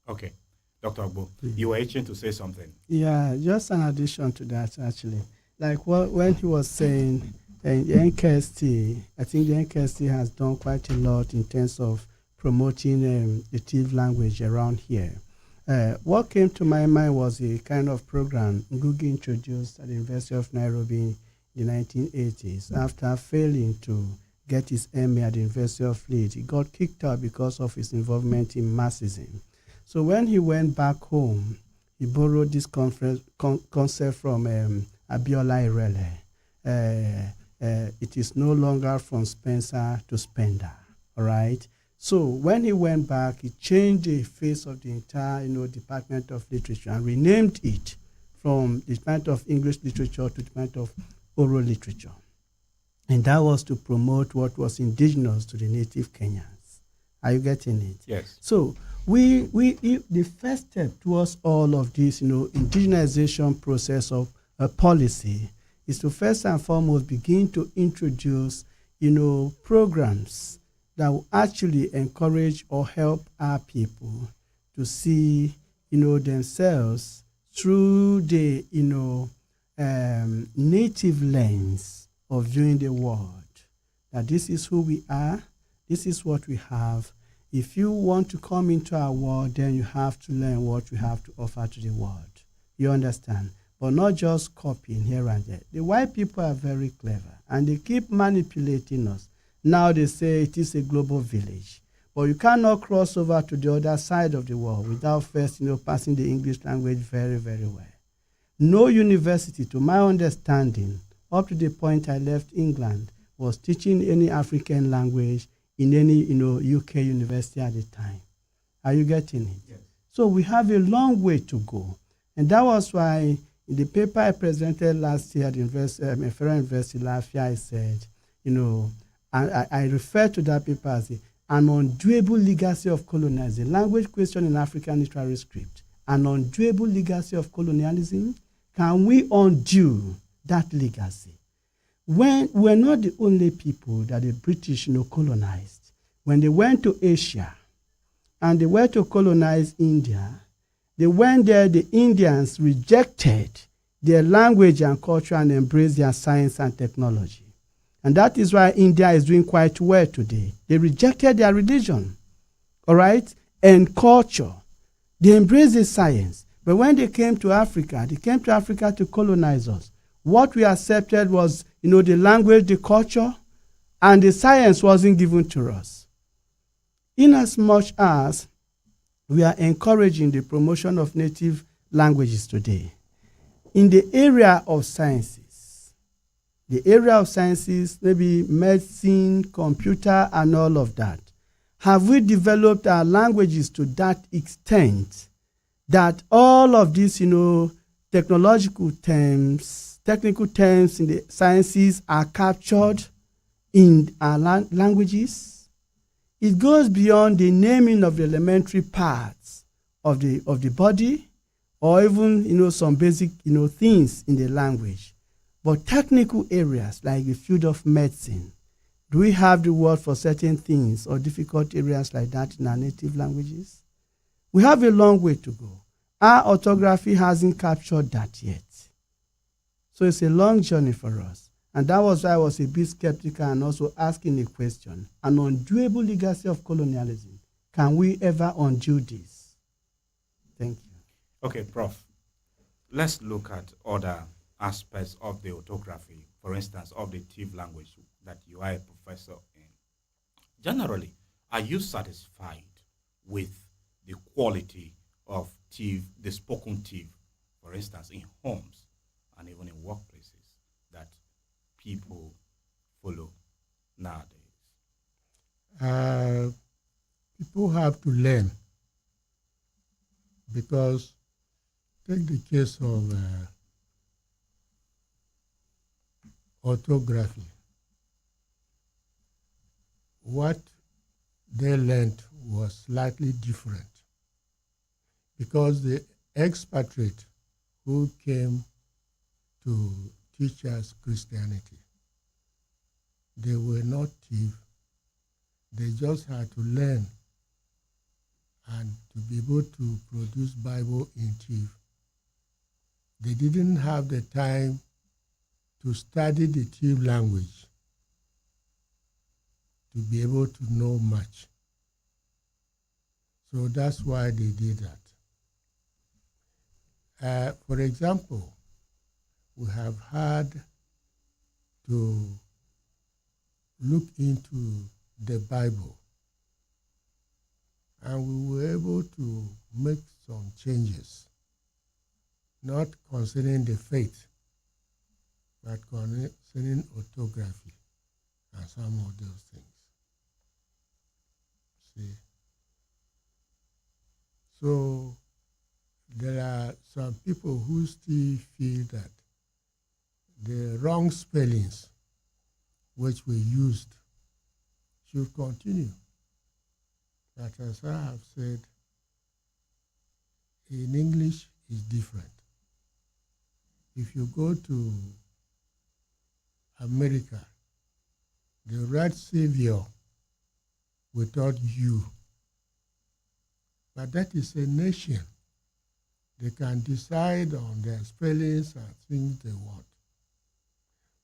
Okay. Dr. Agbo, you were itching to say something. Yeah, just an addition to that, actually. Like when he was saying, the NKST, I think the NKST has done quite a lot in terms of promoting the Tiv language around here. What came to my mind was a kind of program Ngugi introduced at the University of Nairobi in the 1980s. After failing to get his MA at the University of Leeds, he got kicked out because of his involvement in Marxism. So when he went back home, he borrowed this concept from Abiola Irele. It is no longer from Spencer to Spender, all right? So when he went back, he changed the face of the entire, Department of Literature and renamed it from the Department of English Literature to the Department of Oral Literature. And that was to promote what was indigenous to the native Kenyans. Are you getting it? Yes. So the first step towards all of this, indigenization process of a policy is to first and foremost begin to introduce, programs that will actually encourage or help our people to see, themselves through the, native lens of viewing the world. That this is who we are, this is what we have. If you want to come into our world, then you have to learn what we have to offer to the world. You understand? But not just copying here and there. The white people are very clever, and they keep manipulating us. Now they say it is a global village. But you cannot cross over to the other side of the world without first, passing the English language very, very well. No university, to my understanding, up to the point I left England, was teaching any African language in any, UK university at the time. Are you getting it? Yes. So we have a long way to go. And that was why in the paper I presented last year at the Federal University Lafayette, I said, I refer to that paper as an undoable legacy of colonialism, language question in African literary script, an undoable legacy of colonialism. Can we undo that legacy? When we're not the only people that the British colonized. When they went to Asia and they were to colonize India, they went there, the Indians rejected their language and culture and embraced their science and technology. And that is why India is doing quite well today. They rejected their religion, all right, and culture. They embraced the science. But when they came to Africa to colonize us. What we accepted was, the language, the culture, and the science wasn't given to us. Inasmuch as we are encouraging the promotion of native languages today, in the area of sciences, maybe medicine, computer, and all of that, have we developed our languages to that extent that all of these, technical terms in the sciences are captured in our languages? It goes beyond the naming of the elementary parts of the body, or even, some basic, things in the language. But technical areas like the field of medicine, do we have the word for certain things or difficult areas like that in our native languages? We have a long way to go. Our orthography hasn't captured that yet. So it's a long journey for us. And that was why I was a bit skeptical and also asking a question. An undoable legacy of colonialism. Can we ever undo this? Thank you. Okay, Prof. Let's look at other aspects of the orthography, for instance, of the TIV language that you are a professor in. Generally, are you satisfied with the quality of TIV, the spoken TIV, for instance, in homes and even in workplaces that people follow nowadays? People have to learn, because take the case of orthography. What they learned was slightly different, because the expatriate who came to teach us Christianity, they were not thieves. They just had to learn and to be able to produce Bible in TIV. They didn't have the time to study the TIV language to be able to know much. So that's why they did that. For example, we have had to look into the Bible, and we were able to make some changes, not concerning the faith, but concerning orthography and some of those things. See? So there are some people who still feel that the wrong spellings which we used should continue. But as I have said, in English is different. If you go to America, they write Savior without you. But that is a nation. They can decide on their spellings and things they want.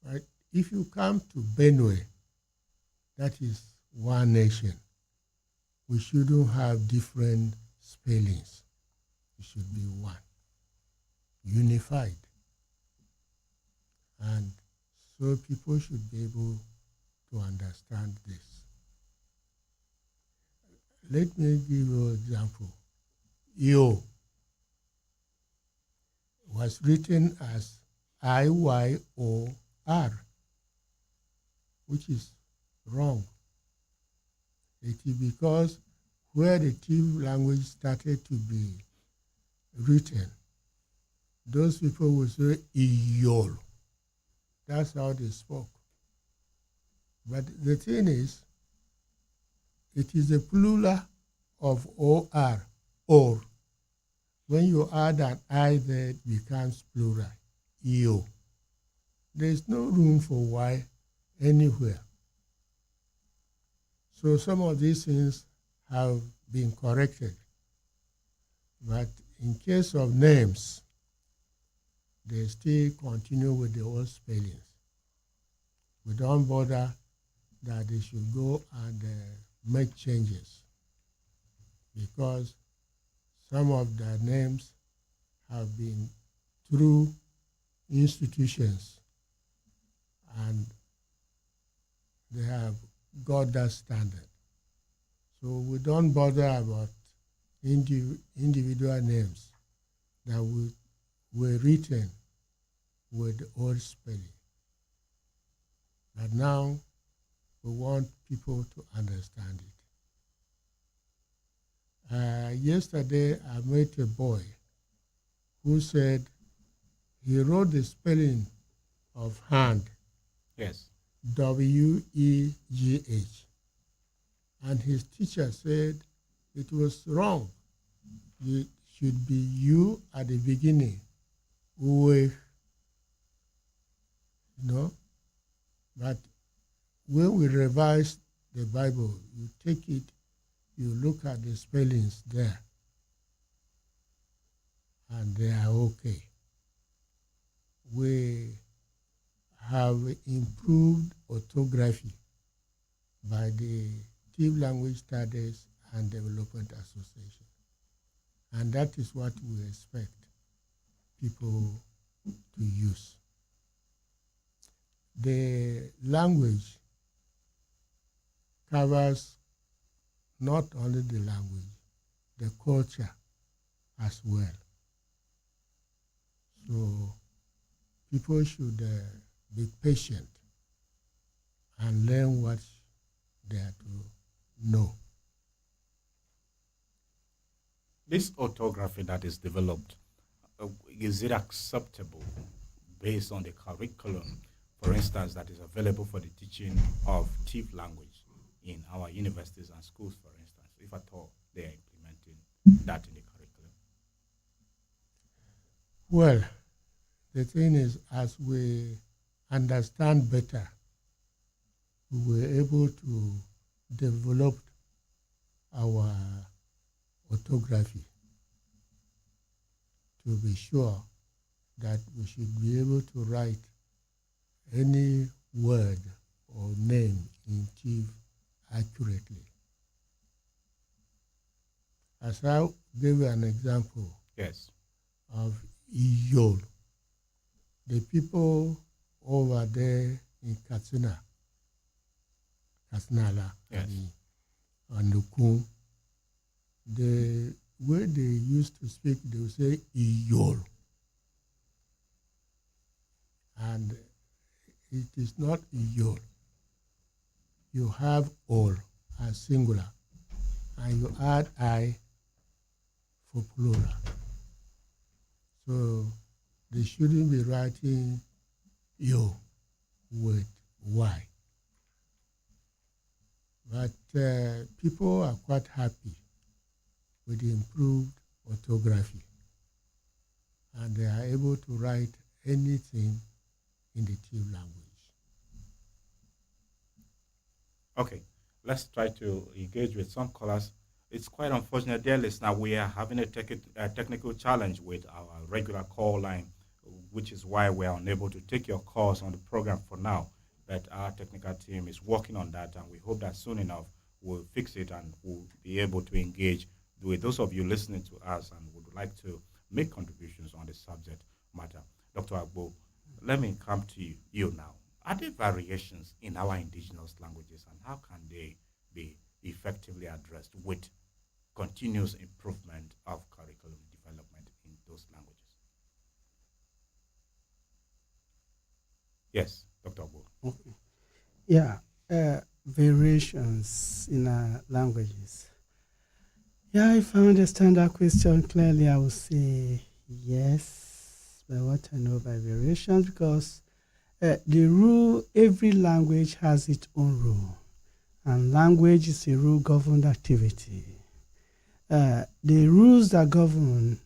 Right? If you come to Benue, that is one nation. We shouldn't have different spellings. It should be one, unified. And so people should be able to understand this. Let me give you an example. Yo was written as I-Y-O-R, which is wrong. It is because where the TIV language started to be written, those people would say Iyol. That's how they spoke. But the thing is, it is a plural of O-R, or. When you add an I there, it becomes plural, Iyo. There is no room for Y anywhere. So some of these things have been corrected. But in case of names, they still continue with the old spellings. We don't bother that they should go and make changes, because some of their names have been through institutions, and they have got that standard. So we don't bother about individual names that were written with the old spelling. But now we want people to understand it. Yesterday, I met a boy who said he wrote the spelling of hand, Yes. W-E-G-H. And his teacher said it was wrong. You should be you at the beginning, with, but when we revise the Bible, you take it, you look at the spellings there, and they are okay. We have improved orthography by the Tiv Language Studies and Development Association. And that is what we expect people to use. The language covers not only the language, the culture as well. So people should be patient and learn what they are to know. This orthography that is developed, is it acceptable based on the curriculum, for instance, that is available for the teaching of Tiv language in our universities and schools, for instance, if at all they are implementing that in the curriculum? Well, the thing is, as we understand better, we were able to develop our orthography to be sure that we should be able to write any word or name in Tiv accurately. As I gave an example Yes. of Iyol, the people over there in Katsinala, Yes. and Nukun, the way they used to speak, they would say Iyol. And it is not Iyol. You have all as singular, and you add I for plural. So they shouldn't be writing yo with Y. But people are quite happy with the improved orthography, and they are able to write anything in the Tiv language. Okay, let's try to engage with some callers. It's quite unfortunate, dear listener, we are having a technical challenge with our regular call line, which is why we are unable to take your calls on the program for now. But our technical team is working on that, and we hope that soon enough we'll fix it and we'll be able to engage with those of you listening to us and would like to make contributions on the subject matter. Dr. Agbo, let me come to you now. Are there variations in our indigenous languages, and how can they be effectively addressed with continuous improvement of curriculum development in those languages? Yes, Dr. Agbo. Okay. Yeah, variations in languages. Yeah, if I understand that question clearly, I would say yes, by what I know by variations, because the rule, every language has its own rule, and language is a rule-governed activity. The rules that govern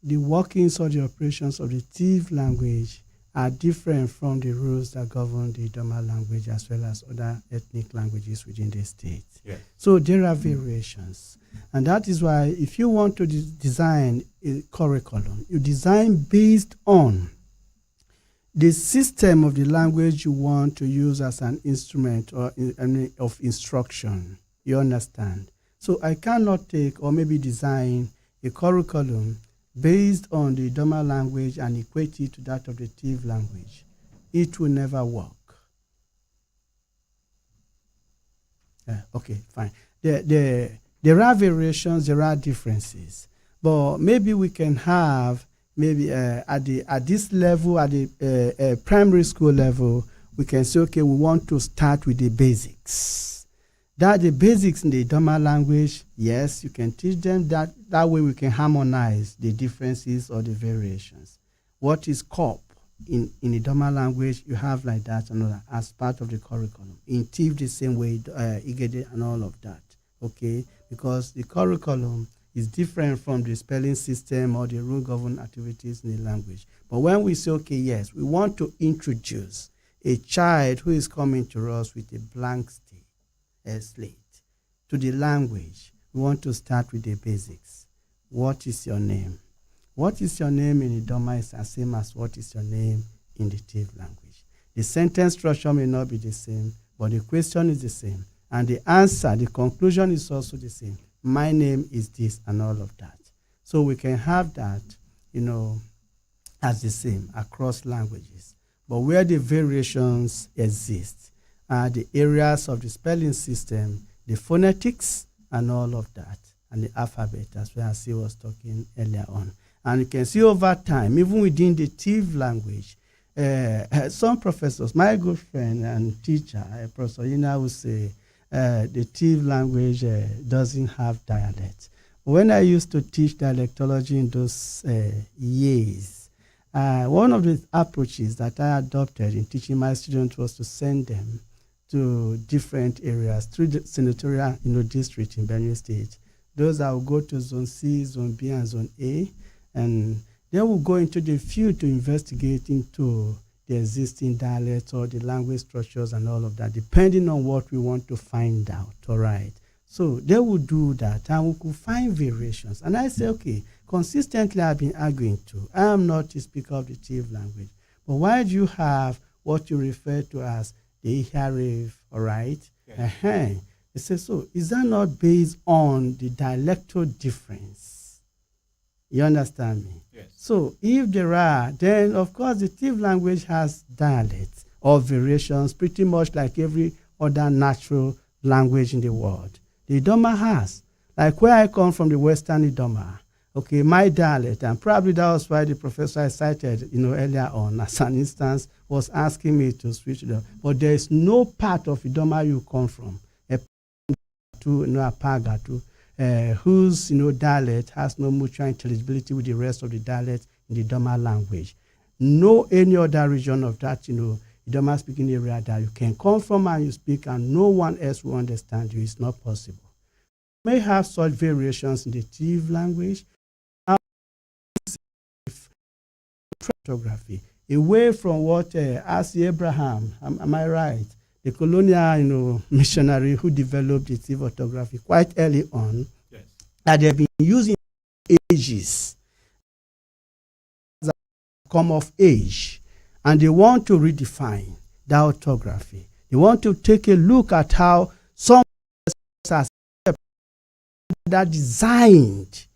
the workings or the operations of the Tiv language are different from the rules that govern the Doma language as well as other ethnic languages within the state. Yes. So there are variations. And that is why if you want to design a curriculum, you design based on the system of the language you want to use as an instrument or of instruction. You understand? So I cannot take or maybe design a curriculum based on the Doma language and equate it to that of the Tiv language. It will never work. Okay, fine. There are variations, there are differences, but maybe we can have at this level, at the primary school level, we can say, okay, we want to start with the basics. That the basics in the Doma language, yes, you can teach them that. That way we can harmonize the differences or the variations. What is COP in the Doma language, you have like that and all that as part of the curriculum. In TIF, the same way, IGEDE and all of that, okay? Because the curriculum is different from the spelling system or the rule-governed activities in the language. But when we say, okay, yes, we want to introduce a child who is coming to us with a blank slate to the language, we want to start with the basics. What is your name? What is your name in Idoma is the same as what is your name in the Tiv language. The sentence structure may not be the same, but the question is the same. And the answer, the conclusion is also the same. My name is this and all of that. So we can have that, as the same across languages. But where the variations exist are the areas of the spelling system, the phonetics and all of that, and the alphabet, as I was talking earlier on. And you can see over time, even within the Tiv language, some professors, my good friend and teacher, Professor Ina, would say the Tiv language doesn't have dialect. When I used to teach dialectology in those years, one of the approaches that I adopted in teaching my students was to send them to different areas through the senatorial district in Benue State. Those that will go to Zone C, Zone B, and Zone A, and they will go into the field to investigate into the existing dialects or the language structures and all of that, depending on what we want to find out, all right? So they will do that, and we could find variations. And I say, okay, consistently I've been arguing to, I am not a speaker of the Tiv language, but why do you have what you refer to as the Iharif, all right? Yes. They say, so is that not based on the dialectal difference? You understand me? Yes. So if there are, then of course the Tiv language has dialects or variations pretty much like every other natural language in the world. The Idoma has. Like where I come from, the Western Idoma, okay, my dialect, and probably that was why the professor I cited earlier on as an instance was asking me to switch it up. But there is no part of Idoma you come from, a Pagatu, whose dialect has no mutual intelligibility with the rest of the dialect in the Idoma language. No any other region of that Idoma speaking area that you can come from and you speak and no one else will understand you. It's not possible. You may have such variations in the Tiv language. Orthography, away from what R.C. Abraham, am I right? The colonial missionary who developed the Tiv orthography quite early on, yes, that they've been using ages that come of age, and they want to redefine the orthography. They want to take a look at how some that designed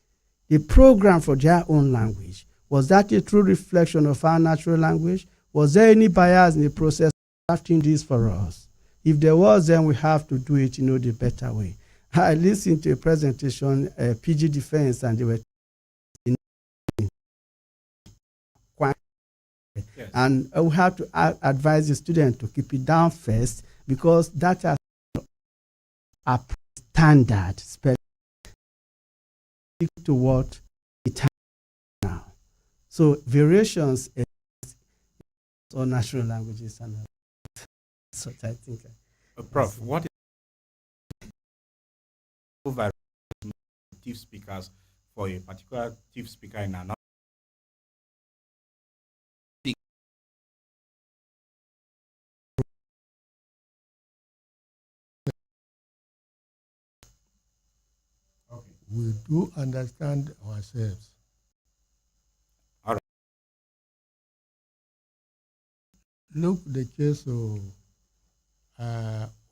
the program for their own language. Was that a true reflection of our natural language? Was there any bias in the process of drafting this for us? If there was, then we have to do it, the better way. I listened to a presentation, PG Defense, and they were yes. And we have to advise the student to keep it down first because that is a standard specific to what it has now. So variations or national languages and that's what I think. Prof, what is Tiv speakers for a particular Tiv speaker in another? Okay. We do understand ourselves. All right. Look, the case of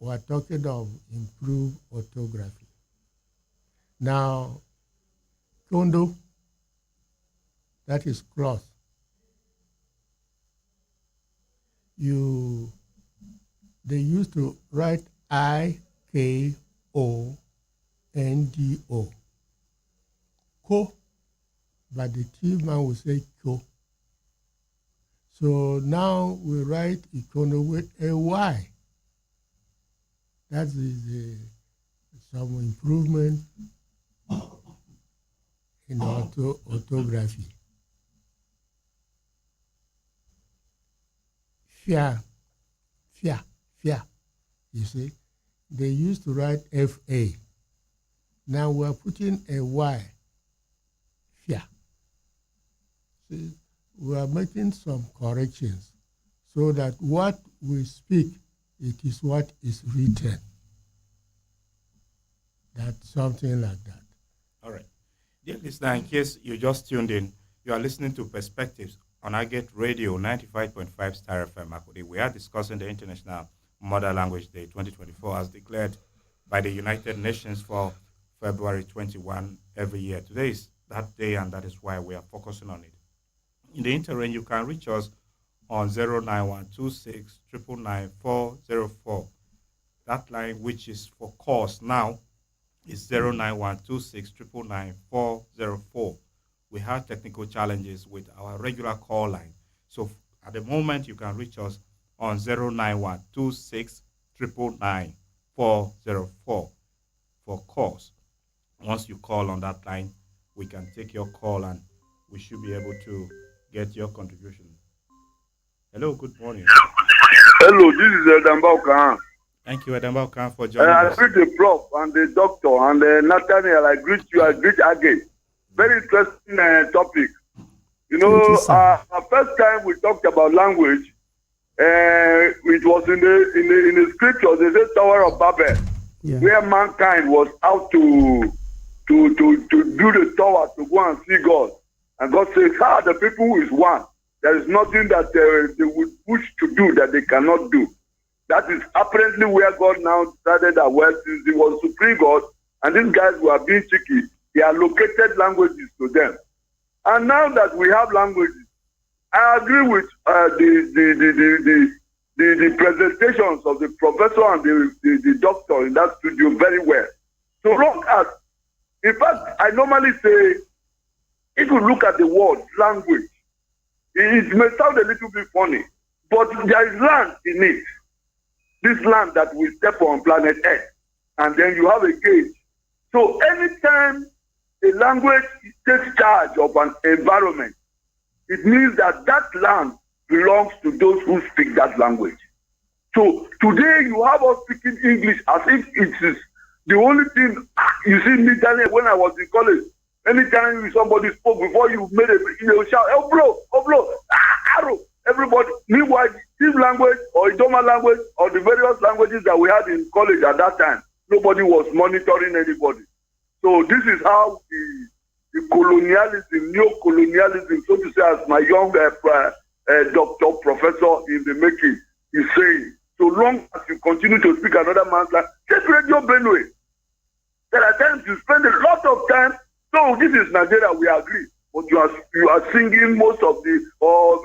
we're talking of improved orthography. Now, Kondo, that is cloth. They used to write I-K-O-N-D-O. Ko, but the Tiv man will say Ko. So now we write Ikono with a Y. That is some improvement in orthography. Fia. You see, they used to write F-A. Now we're putting a Y see, we are making some corrections so that what we speak, it is what is written. That's something like that. All right. Dear listener, in case you just tuned in, you are listening to Perspectives on Agate Radio 95.5 Star FM Akode. We are discussing the International Mother Language Day 2024 as declared by the United Nations for February 21 every year. Today is that day, and that is why we are focusing on it. In the interim, you can reach us on 09126 999 That line, which is for calls now, is 09126 999 We have technical challenges with our regular call line. So at the moment, you can reach us on 09126 999 for calls. Once you call on that line, we can take your call and we should be able to get your contribution. Hello, good morning. Hello, this is Edamba Okan. Thank you, Edamba Okan, for joining I us. greet the prof and the doctor and Nathaniel. I greet you. I greet again. Very interesting topic. You know, first time we talked about language, it was in the scriptures. They said Tower of Babel, where mankind was out to do the tower to go and see God. And God says, the people is one. There is nothing that they would push to do that they cannot do. That is apparently where God now started that well, since he was supreme God, and these guys were being cheeky, he allocated languages to them. And now that we have languages, I agree with the presentations of the professor and the doctor in that studio very well. So long as, in fact, I normally say, if you look at the word language, it may sound a little bit funny, but there is land in it. This land that we step on planet Earth, and then you have a gauge. So anytime a language takes charge of an environment, it means that that land belongs to those who speak that language. So today you have us speaking English as if it is the only thing. You see me, Daniel, when I was in college, anytime somebody spoke before you made a shout, oh bro, arrow, everybody. Meanwhile, this language or Idoma language or the various languages that we had in college at that time, nobody was monitoring anybody. So this is how the colonialism, neo-colonialism, so to say, as my young doctor, professor in the making is saying, so long as you continue to speak another man's language, take Radio Benue. There are times you spend a lot of time. So this is Nigeria, we agree. But you are singing most of the, or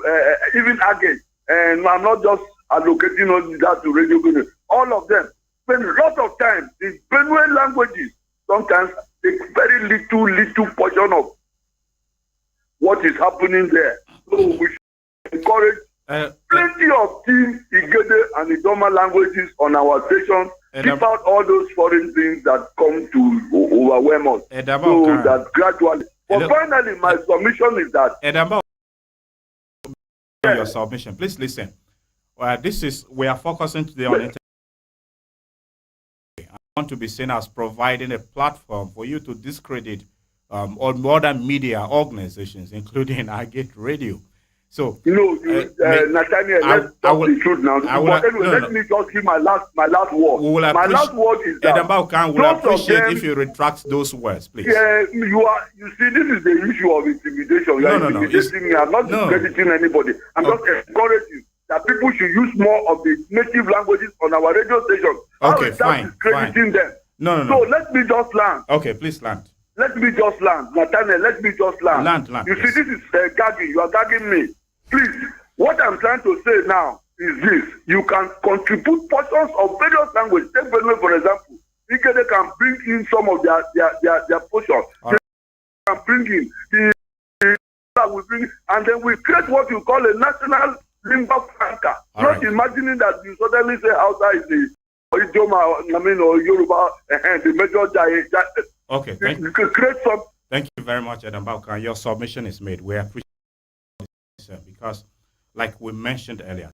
even again, and I'm not just allocating all that to Radio Benue. All of them spend a lot of time. The Benue languages sometimes take very little portion of what is happening there. So we should encourage plenty of Team Igede and Idoma languages on our station. Keep out all those foreign things that come to overwhelm us. So that gradually. But finally, my submission is that. Your submission. Please listen. We are focusing today on internet. I want to be seen as providing a platform for you to discredit all modern media organizations, including Agate Radio. So Nathaniel, let's talk the truth now. Let me just give my last word. My last word is that Edamba will appreciate if you retract those words, please. Yeah, you see, this is the issue of intimidation. You are intimidating me. I'm not discrediting anybody. I'm just encouraging that people should use more of the native languages on our radio station. Okay, fine. Discrediting them. No. So let me just land. Okay, please land. Let me just land. Nathaniel, let me just land. Land. You see, this is gagging. You are gagging me. Please, what I'm trying to say now is this. You can contribute portions of various languages. Take Benue, for example. They can bring in some of their portions. Right. They can bring in and then we create what you call a national lingua franca. Not imagining that you suddenly say outside the Idoma, or Yoruba, the major. Okay, thank you very much, Edamba. Your submission is made. We appreciate it because, like we mentioned earlier,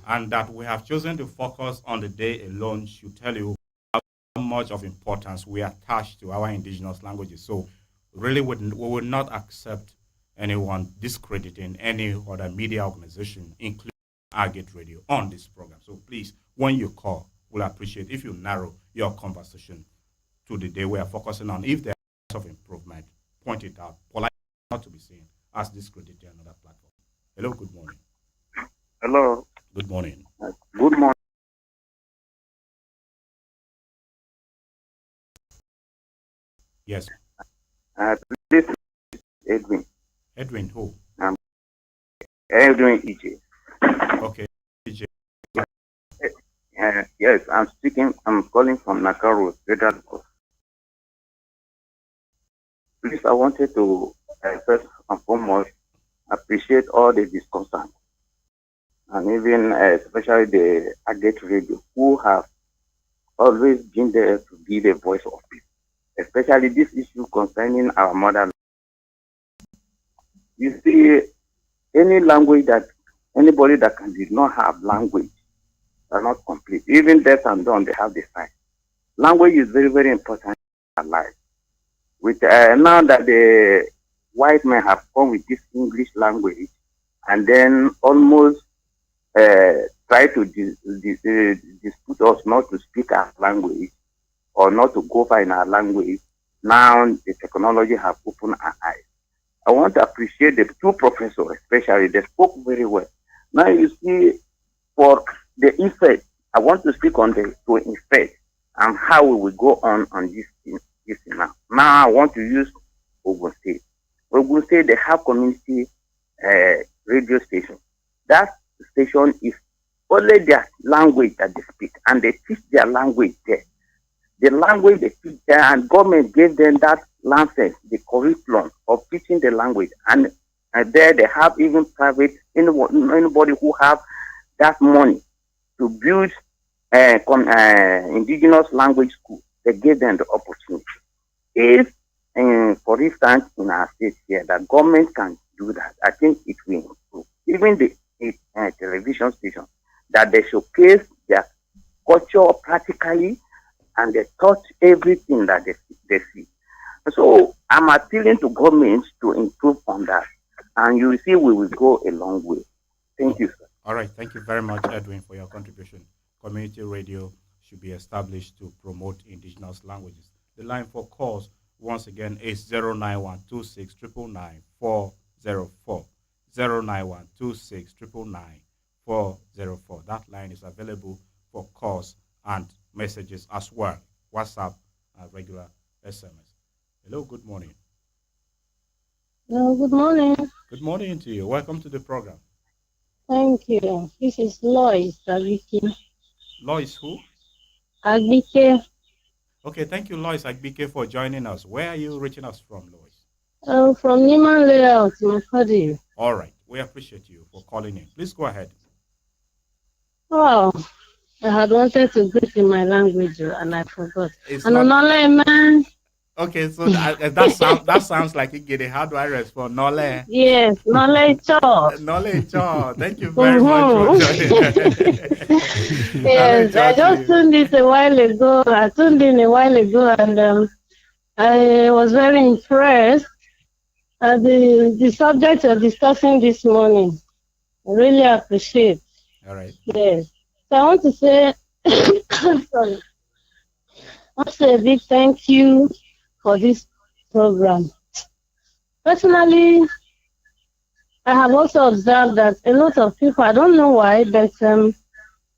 and that we have chosen to focus on the day alone should tell you how much of importance we attach to our indigenous languages. So, really, we will not accept anyone discrediting any other media organization, including Agate Radio, on this program. So please, when you call, we'll appreciate if you narrow your conversation to the day we are focusing on. If there are areas of improvement, point it out. Polite, not to be seen as discrediting another platform. Hello, good morning. Hello. Good morning. Good morning. Yes. This is Edwin. Edwin, who? Edwin EJ. Okay. EJ. Yes, I'm speaking. I'm calling from Nakaro, Federal Court. Please, I wanted to first and foremost appreciate all the discussants and even especially the Agate Radio who have always been there to be the voice of people, especially this issue concerning our mother. You see, any language that anybody that did not have language are not complete. Even deaf and dumb, they have the sign. Language is very, very important in our life. With now that the white men have come with this English language, and then almost try to dispute us not to speak our language or not to go far in our language. Now the technology have opened our eyes. I want to appreciate the two professors, especially. They spoke very well. Now you see, for the effect, I want to speak on the to effect and how we will go on this thing now. Now I want to use Ogun State. Ogun State, they have community radio station. That station is only their language that they speak, and they teach their language there. The language they teach there, and government gave them that license, the curriculum of teaching the language, and there they have even private anybody who have that money to build indigenous language school. They gave them the opportunity. If, for instance, in our state here, the government can do that, I think it will improve. Even the television station, that they showcase their culture practically, and they touch everything that they see. So I'm appealing to government to improve on that, and you will see we will go a long way. Thank you, sir. All right. Thank you very much, Edwin, for your contribution. Community radio should be established to promote indigenous languages. The line for calls, once again, is 09126 999 404. 09126 999 404. That line is available for calls and messages as well. WhatsApp and regular SMS. Hello, good morning. Hello, good morning. Good morning to you. Welcome to the program. Thank you. This is Lois Agbike. Lois who? Agbike. Okay, thank you, Lois Agbike, for joining us. Where are you reaching us from, Lois? From Niman Layout, Makadi. All right. We appreciate you for calling in. Please go ahead. Wow. I had wanted to greet in my language and I forgot. It's And not... man. Okay, so that sounds like it. How do I respond? Nole. Yes, Nole Cho. Nole Cho. Thank you very much for joining. Yes, I just tuned in a while ago. And I was very impressed at the subject you're discussing this morning. I really appreciate. All right. Yes. So I want to say, sorry. I want to say a big thank you for this program. Personally, I have also observed that a lot of people, I don't know why, but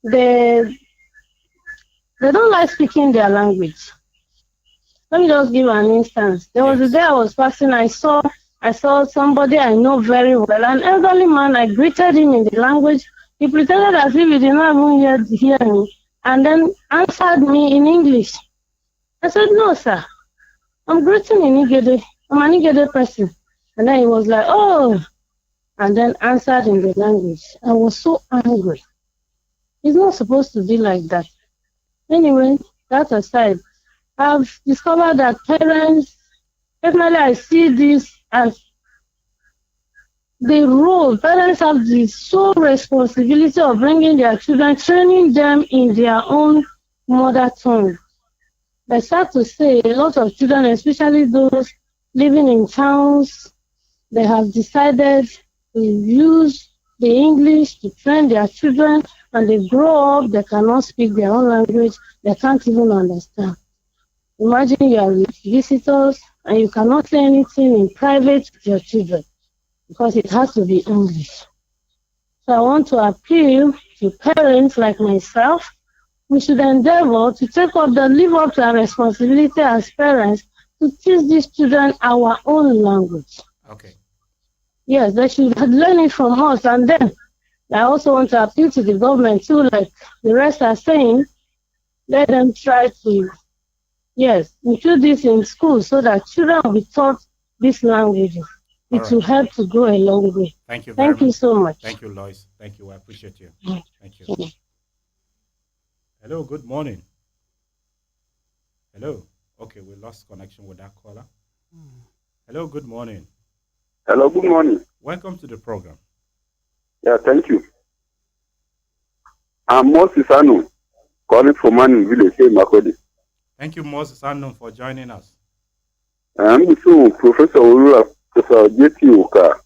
they don't like speaking their language. Let me just give an instance. There was a day I was passing, I saw somebody I know very well, an elderly man. I greeted him in the language. He pretended as if he did not even hear me, and then answered me in English. I said, "No, sir. I'm greeting in Igede. I'm an Igede person." And then he was like, "Oh," and then answered in the language. I was so angry. It's not supposed to be like that. Anyway, that aside, I've discovered that parents, definitely I see this as the role. Parents have the sole responsibility of bringing their children, training them in their own mother tongue. But sad to say, a lot of children, especially those living in towns, they have decided to use the English to train their children, and they grow up, they cannot speak their own language, they can't even understand. Imagine you are with visitors and you cannot say anything in private with your children because it has to be English. So I want to appeal to parents like myself. We should endeavor to live up to our responsibility as parents to teach these children our own language. Okay. Yes, they should learn it from us. And then I also want to appeal to the government too, like the rest are saying, let them try to, include this in school so that children will be taught these languages. It will help to go a long way. Thank you very much. Thank you so much. Thank you, Lois. Thank you. I appreciate you. Thank you. Mm. Hello, good morning. Hello. Okay, we lost connection with that caller. Hello, good morning. Hello, good morning. Welcome to the program. Yeah, thank you. I'm Moses Anu, calling from Manu Village, Makodi. Thank you, Moses Anu, for joining us. I'm Professor Urula, Professor J.T. Oka.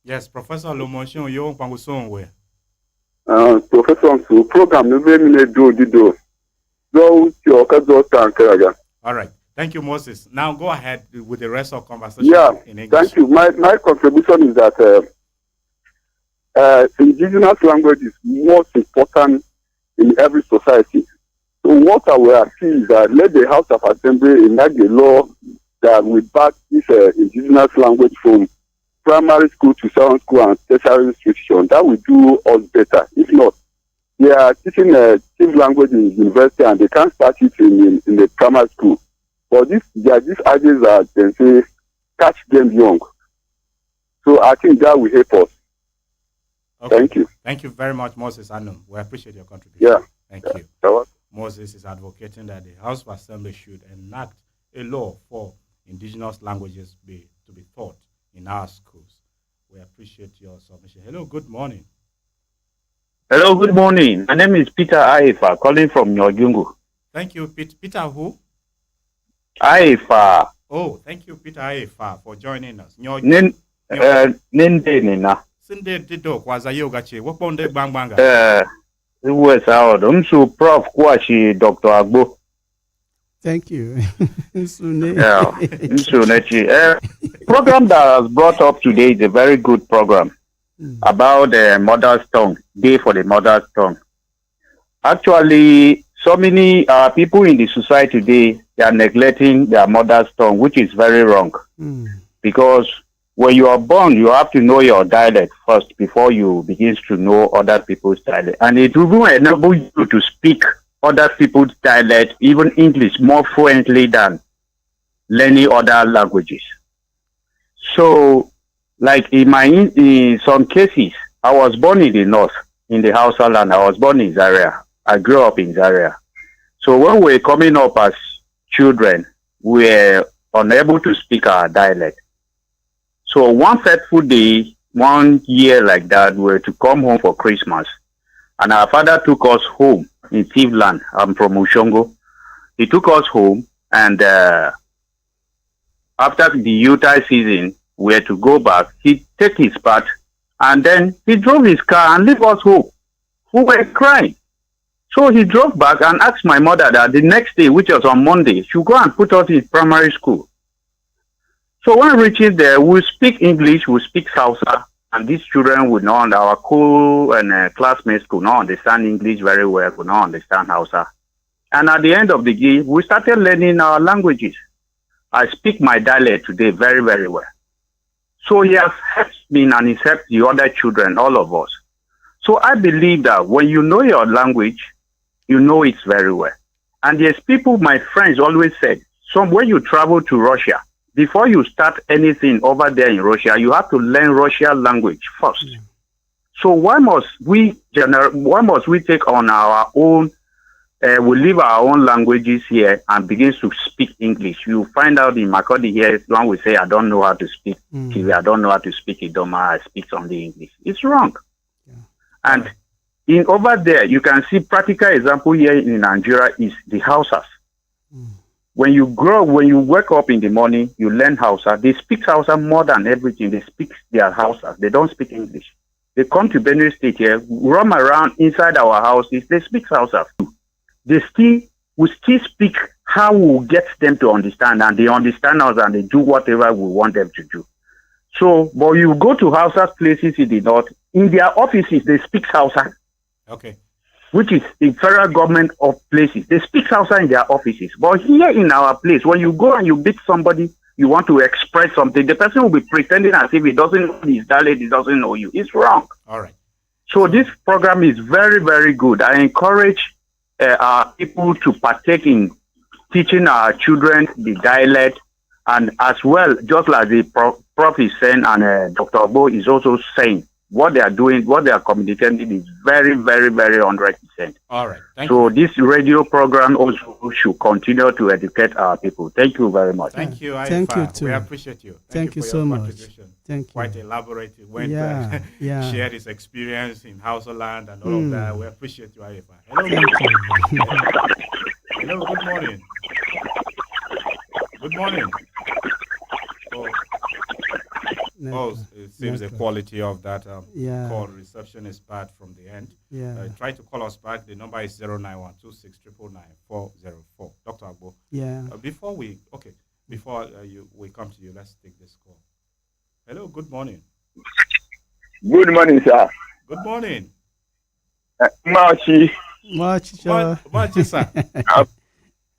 Yes, Professor Lomoshon, you want where? Professor, so program, all right. Thank you, Moses. Now go ahead with the rest of the conversation in English. Thank you. My contribution is that indigenous language is most important in every society. So what I will appeal is that let the House of Assembly enact a law that will back this indigenous language from primary school to secondary school and tertiary institution. That will do us better. If not, they are teaching chief language in university and they can't start it in the primary school. But there are these ideas that they say catch them young. So I think that will help us. Okay. Thank you. Thank you very much, Moses Anu. We appreciate your contribution. Yeah. Thank you. Moses is advocating that the House of Assembly should enact a law for indigenous languages to be taught in our schools. We appreciate your submission. Hello, good morning. Hello, good morning. My name is Peter Aifa, calling from Nyojungu. Thank you, Peter who? Aifa. Oh, thank you, Peter Aifa, for joining us. Ninde nina. Sinde dido kwaza yogachi. Waponde bangbanga. West out. Prof Kwashi Dr. Agbo. Thank you. Program that was brought up today is a very good program about the mother's tongue, Day for the Mother's Tongue. Actually, so many people in the society today, they are neglecting their mother's tongue, which is very wrong. Because when you are born, you have to know your dialect first before you begin to know other people's dialect. And it will enable you to speak other people's dialect, even English, more fluently than learning other languages. So, like in some cases, I was born in the north, in the Hausa land. I was born in Zaria. I grew up in Zaria. So when we were coming up as children, we were unable to speak our dialect. So one fateful day, 1 year like that, we were to come home for Christmas. And our father took us home in Tivland. I'm from Ushongo. He took us home, and after the Utah season, we had to go back. He took his part, and then he drove his car and left us home. We were crying. So he drove back and asked my mother that the next day, which was on Monday, she would go and put us in primary school. So when reaching there, we speak English, we speak Hausa, and these children would not, our co and classmates could not understand English very well, could not understand Hausa. And at the end of the day, we started learning our languages. I speak my dialect today very, very well. So he has helped me and he's helped the other children, all of us. So I believe that when you know your language, you know it very well. And there's people, my friends always said, when you travel to Russia, before you start anything over there in Russia, you have to learn Russian language first. So why must we take on our own, we leave our own languages here and begin to speak English? You find out in Makodi here, one will say, I don't know how to speak Kiwi, I don't know how to speak Idoma, I speak only English. It's wrong. And over there, you can see practical example here in Nigeria is the Hausas. when you wake up in the morning, you learn Hausa. They speak Hausa more than everything. They speak their Hausa. They don't speak English. They come to Benue State here, roam around inside our houses. They speak Hausa. We still speak how we'll get them to understand, and they understand us and they do whatever we want them to do. So, but you go to Hausa places in the north, in their offices, they speak Hausa. Okay. Which is the federal government of places. They speak Hausa in their offices. But here in our place, when you go and you meet somebody, you want to express something, the person will be pretending as if he doesn't know his dialect, he doesn't know you. It's wrong. All right. So this program is very, very good. I encourage our people to partake in teaching our children the dialect, and as well, just like the Prof is saying, and Dr. Bo is also saying, what they are doing, what they are communicating is very, very, very 100%. All right. Thank so you. This radio program also should continue to educate our people. Thank you very much. Thank you, Thank you Aifa. too. We appreciate you. Thank you for so your much. contribution. Thank you. Quite elaborate. He went Yeah, yeah. shared his experience in Hausaland and all of that. We appreciate you, Aifa. Hello. Thank you. Hello. Good morning. Good morning. It seems the quality of that call reception is bad from the end. Yeah. Try to call us back. The number is 09126999404. Dr. Agbo. Yeah. Before we come to you, let's take this call. Hello, good morning. Good morning, sir. Good morning. Machi. Machi, sir.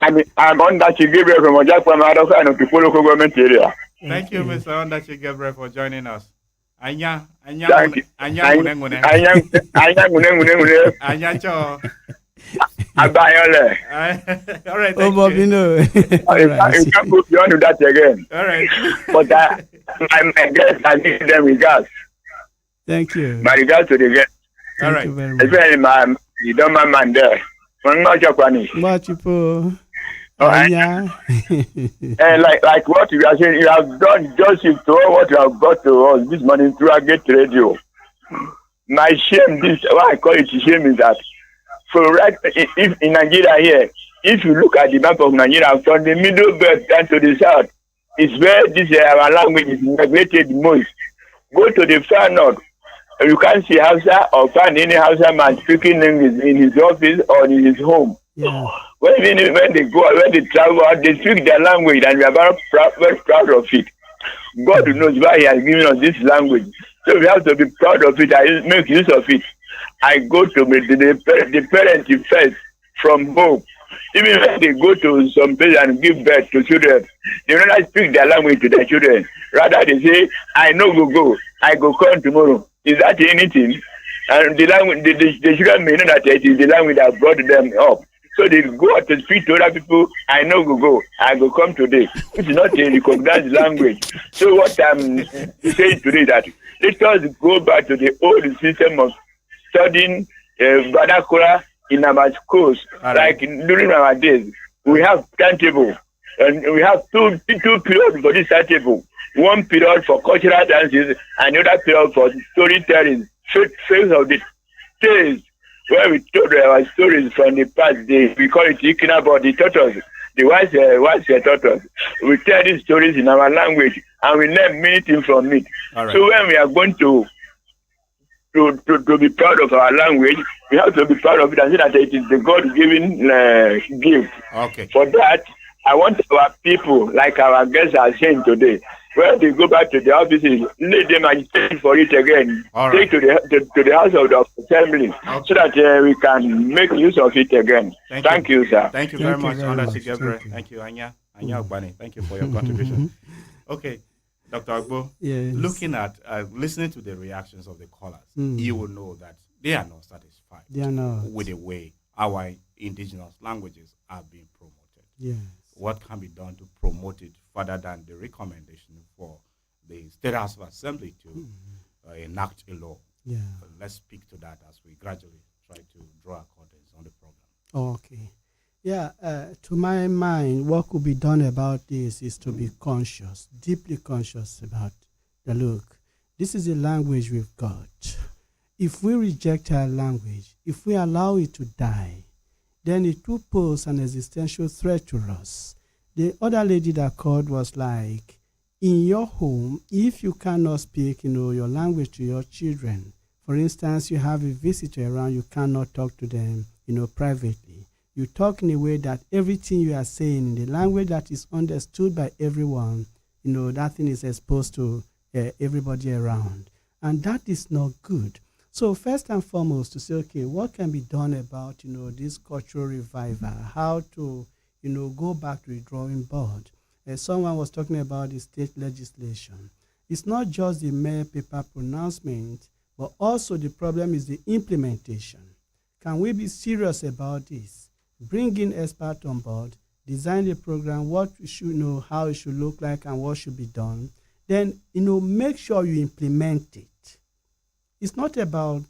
I'm on that you give from Ojakwa and of the local government area. Thank you, Mr. Ondachi Gabriel, for joining us. Anya Abayole. All right, thank you. You can't go beyond that again. All right. But my guests, I give them regards. Thank you. My regards to the guests. All right. Thank you very much. Especially you don't mind man there. Like what you are saying, you have done justice to all what you have got to us this morning through a great radio. My shame, what I call it shame is that if in Nigeria here, if you look at the map of Nigeria from the middle belt down to the south, it's where this our language is neglected most. Go to the far north, you can't see Hausa or find any Hausa man speaking English in his office or in his home. Yeah. When they travel out, they speak their language, and we are very proud of it. God knows why He has given us this language. So we have to be proud of it and make use of it. I go to the parents first from home. Even when they go to some place and give birth to children, they do not speak their language to their children. Rather, they say, I know go, I go come tomorrow. Is that anything? And the language, the children may know that it is the language that brought them up. So they go out to speak to other people. I know go, I go come today. It's not a recognized language. So what I'm saying today is that let us go back to the old system of studying vernacular in our schools. Like during our days, we have timetable, and we have two periods for this timetable. One period for cultural dances, and another period for storytelling. Phase of the tales, where we told our stories from the past. We call it Ikin about the turtles, the wise turtles. We tell these stories in our language, and we learn many things from it. Right. So when we are going to be proud of our language, we have to be proud of it and say that it is the God-given gift. Okay. For that, I want our people, like our guests are saying today, when they go back to the offices, let them agitate for it again. Right. Take to the House of the Assembly, so that we can make use of it again. Thank you, sir. Thank you very much, Ondachi Gabriel. Thank you, Anya Ogbani. Thank you for your contribution. Okay, Dr. Agbo, looking at, listening to the reactions of the callers, you will know that they are not satisfied with the way our indigenous languages are being promoted. Yes. What can be done to promote it further than the recommendation for the State House of Assembly to enact a law? Yeah. Let's speak to that as we gradually try to draw our curtains on the program. Okay. Yeah, to my mind, what could be done about this is to be conscious, deeply conscious about the look. This is a language we've got. If we reject our language, if we allow it to die, then it will pose an existential threat to us. The other lady that called was like, in your home, if you cannot speak, your language to your children, for instance, you have a visitor around, you cannot talk to them, privately. You talk in a way that everything you are saying in the language that is understood by everyone, that thing is exposed to everybody around. And that is not good. So first and foremost, to say, okay, what can be done about, this cultural revival? How to, go back to the drawing board? Someone was talking about the state legislation. It's not just the mere paper pronouncement, but also the problem is the implementation. Can we be serious about this? Bring in experts on board, design the program, what we should know, how it should look like, and what should be done. Then, make sure you implement it. It's not about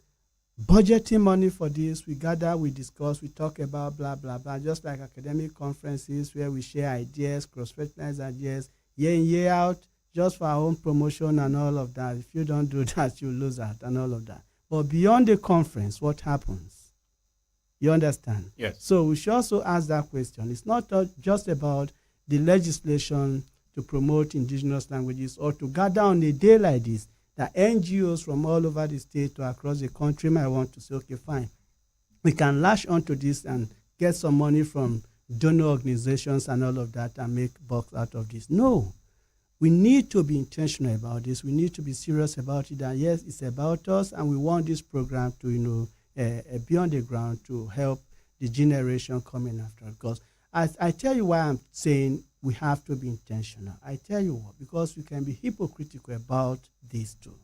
budgeting money for this. We gather, we discuss, we talk about blah, blah, blah, just like academic conferences where we share ideas, cross-fertilize ideas, year in, year out, just for our own promotion and all of that. If you don't do that, you lose out and all of that. But beyond the conference, what happens? You understand? Yes. So we should also ask that question. It's not just about the legislation to promote indigenous languages or to gather on a day like this, that NGOs from all over the state or across the country might want to say, okay, fine, we can lash onto this and get some money from donor organizations and all of that and make bucks out of this. No, we need to be intentional about this. We need to be serious about it. And yes, it's about us, and we want this program to, be on the ground to help the generation coming after. Because I tell you why I'm saying we have to be intentional. I tell you what, because we can be hypocritical about this too.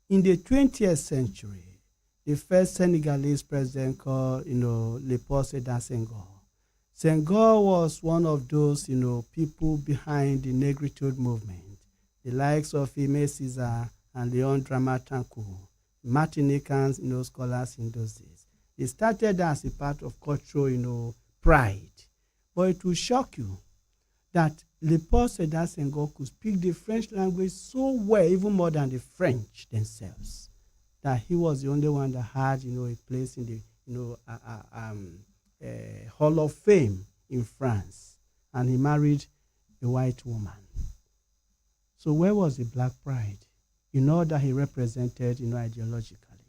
In the 20th century, the first Senegalese president called, Léopold Sédar Senghor. Senghor was one of those, people behind the Negritude movement, the likes of Aimé Césaire and Léon Dramatancourt, Martinicans, scholars in those days. They started as a part of cultural, pride. But it will shock you that Léopold Sédar Senghor could speak the French language so well, even more than the French themselves, that he was the only one that had, a place in the, Hall of Fame in France, and he married a white woman. So where was the black pride? That he represented, ideologically.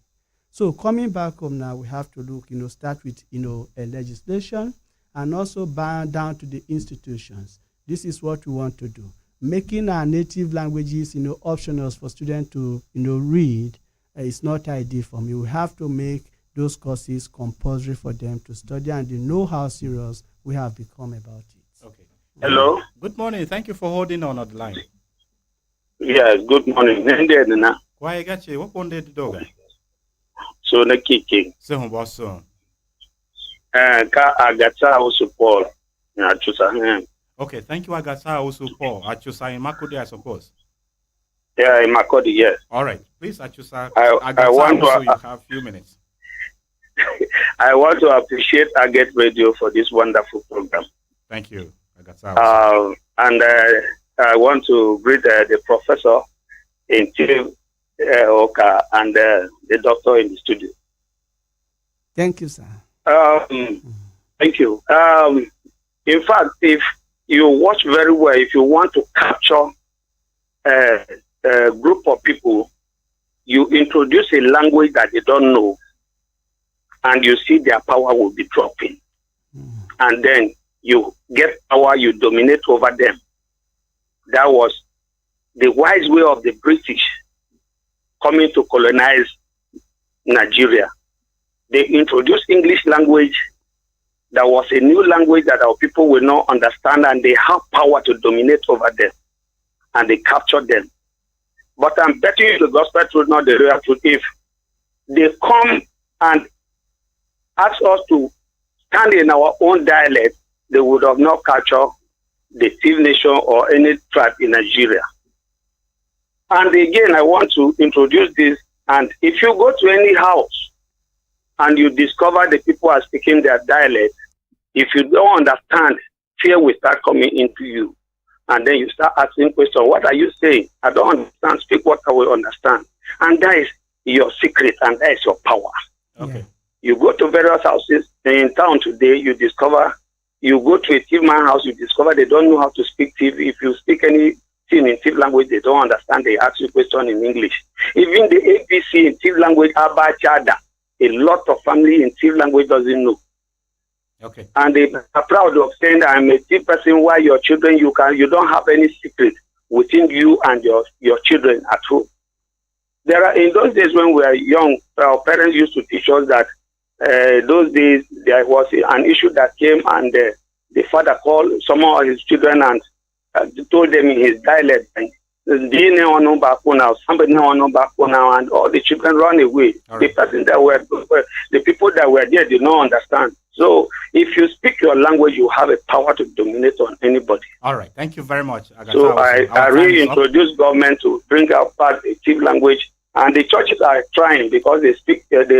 So coming back home now, we have to look, start with, a legislation, and also bow down to the institutions. This is what we want to do. Making our native languages, optional for students to, read is not ideal for me. We have to make those courses compulsory for them to study, and they know how serious we have become about it. Okay. Hello. Good morning. Thank you for holding on the line. Yes, good morning. Why got you? What one did the dog? So na kicking. So what's son? Ka agata support. Na chusa. Okay, thank you. I got also Paul. Achusa in Makodi, I suppose. Yeah, in Makodi, yes. All right. Please, Achusa. I want to. You have a few minutes. I want to appreciate Agate Radio for this wonderful program. Thank you. And I want to greet the professor in Chief Oka and the doctor in the studio. Thank you, sir. Thank you. In fact, if you watch very well, if you want to capture a group of people, you introduce a language that they don't know, and you see their power will be dropping. And then you get power, you dominate over them. That was the wise way of the British coming to colonize Nigeria. They introduced English language. That was a new language that our people will not understand, and they have power to dominate over them, and they captured them. But I'm betting you the gospel truth, not the real truth. If they come and ask us to stand in our own dialect, they would have not captured the Tiv Nation or any tribe in Nigeria. And again, I want to introduce this, and if you go to any house and you discover the people are speaking their dialect, if you don't understand, fear will start coming into you. And then you start asking questions. What are you saying? I don't understand. Speak what I will understand. And that is your secret, and that is your power. Okay. You go to various houses in town today, you discover You go to a Tiv man house, you discover they don't know how to speak Tiv. If you speak anything in Tiv language, they don't understand. They ask you question in English. Even the ABC in Tiv language, Abachada, a lot of family in Tiv language doesn't know. Okay. And they are proud of saying that I'm a Tiv person. Why your children, you don't have any secret within you and your children at home. There are, in those days when we were young, our parents used to teach us that those days there was an issue that came, and the father called some of his children and told them in his dialect, somebody now, and all the children run away. All right. The people that were there did not understand. So if you speak your language, you have a power to dominate on anybody. All right. Thank you very much. So I really introduce government to bring out part the Tiv language, and the churches are trying because they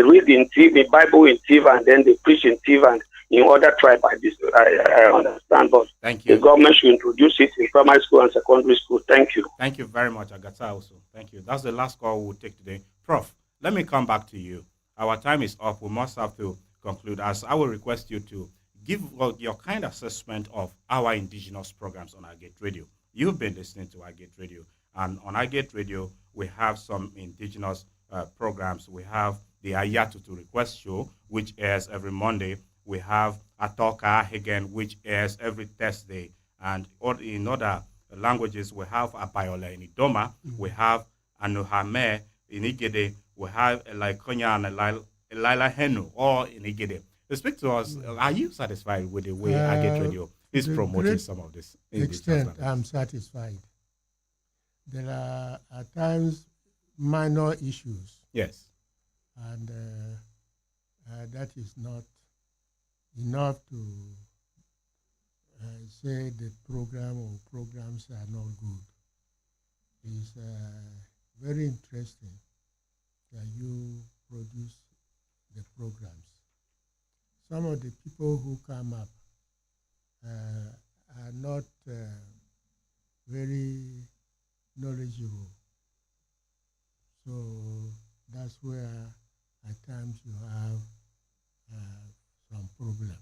read in Tiv, the Bible in Tiv, and then they preach in Tiv and in other tribes. I understand, but thank you. The government should introduce it in primary school and secondary school. Thank you. Thank you very much, Agatha. Also, thank you. That's the last call we'll take today. Prof, let me come back to you. Our time is up. We must have to conclude, as I will request you to give your kind assessment of our indigenous programs on Agate Radio. You've been listening to Agate Radio, and on Agate Radio, we have some indigenous programs. We have the Ayatutu Request Show, which airs every Monday. We have Atoka again, which airs every Thursday. And in other languages, we have Abayola in Idoma, we have Anuhame in Igede, we have Elikonya and Elila Henu, all in Igede. Speak to us. Are you satisfied with the way Agate Radio is promoting some of this? Extent, I'm satisfied. There are at times minor issues. Yes. And that is not enough to say the program or programs are not good. It's very interesting that you produce the programs. Some of the people who come up are not very knowledgeable. So that's where at times you have some problem.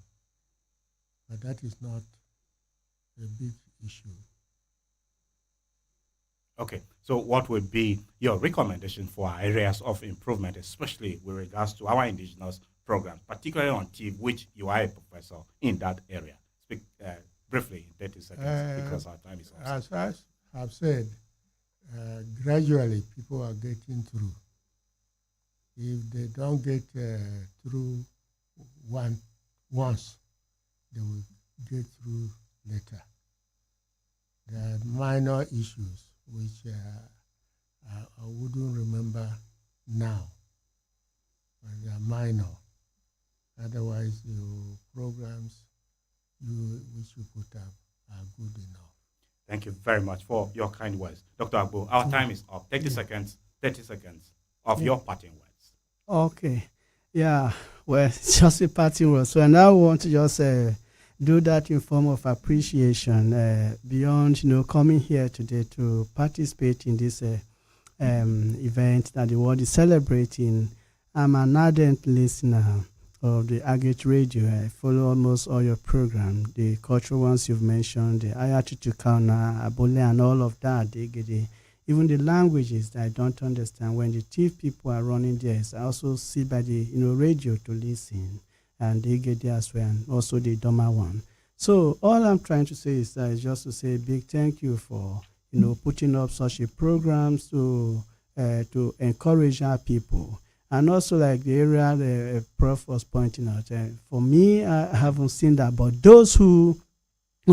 But that is not a big issue. Okay, so what would be your recommendation for our areas of improvement, especially with regards to our indigenous programs, particularly on TIV, which you are a professor in that area? Speak briefly in 30 seconds because our time is up. As I have said, gradually people are getting through. If they don't get through once, they will get through later. There are minor issues which I wouldn't remember now, but they are minor. Otherwise, your programs which you put up are good enough. Thank you very much for your kind words. Dr. Agbo, our time is up. 30 seconds of your parting words. Okay. Yeah. Well, it's just a parting word. So I now want to just do that in form of appreciation beyond, coming here today to participate in this event that the world is celebrating. I'm an ardent listener of the Agate Radio. I follow almost all your programs, the cultural ones you've mentioned, the Ayatutu Kauna, Abole, and all of that. Even the languages that I don't understand. When the TIF people are running this, I also see by the radio to listen, and they get there as well, and also the Doma one. So all I'm trying to say is just to say a big thank you for putting up such a programs to encourage our people. And also, like the area the Prof was pointing out, for me, I haven't seen that, but those who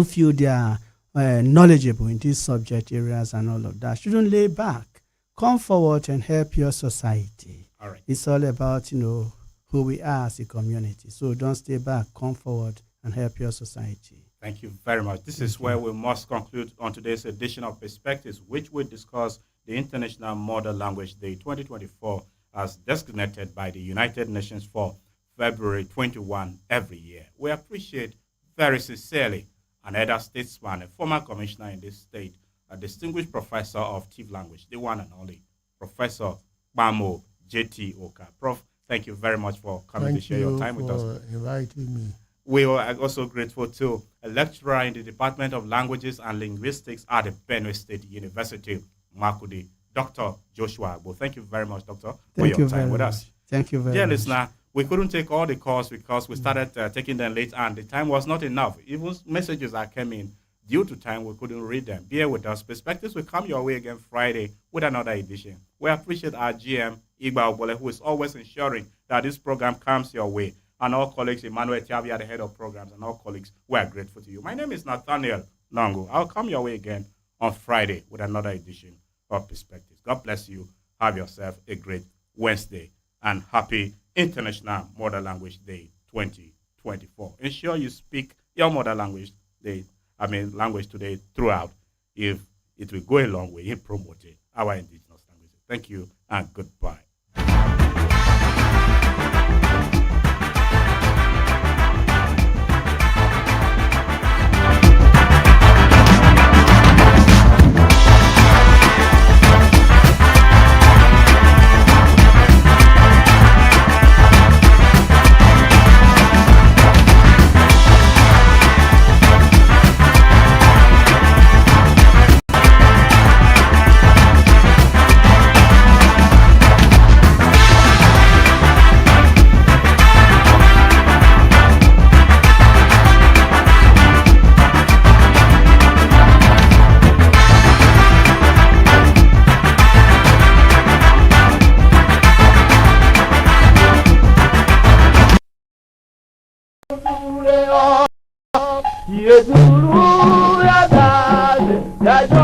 feel they are knowledgeable in these subject areas and all of that shouldn't lay back. Come forward and help your society. All right. It's all about, who we are as a community. So don't stay back. Come forward and help your society. Thank you very much. This is where we must conclude on today's edition of Perspectives, which will discuss the International Mother Language Day 2024 as designated by the United Nations for February 21 every year. We appreciate very sincerely an elder statesman, a former commissioner in this state, a distinguished professor of TIV language, the one and only Professor Bamo J.T. Oka. Prof, thank you very much for coming to share your time with us. Thank you for inviting me. We are also grateful to a lecturer in the Department of Languages and Linguistics at the Benue State University, Makudi, Dr. Joshua Agbo. Thank you very much, Doctor, for your time with us. Thank you very much. Dear listener, we couldn't take all the calls because we started taking them late and the time was not enough. Even messages that came in, due to time, we couldn't read them. Bear with us. Perspectives will come your way again Friday with another edition. We appreciate our GM, Igba Obole, who is always ensuring that this program comes your way. And all colleagues, Emmanuel Tiabi, the head of programs, and all colleagues, we are grateful to you. My name is Nathaniel Nango. I'll come your way again on Friday with another edition of Perspectives. God bless you. Have yourself a great Wednesday and happy International Mother Language Day 2024. Ensure you speak your mother language language today throughout, if it will go a long way in promoting our indigenous languages. Thank you and goodbye.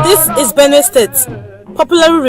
This is Benue State, popularly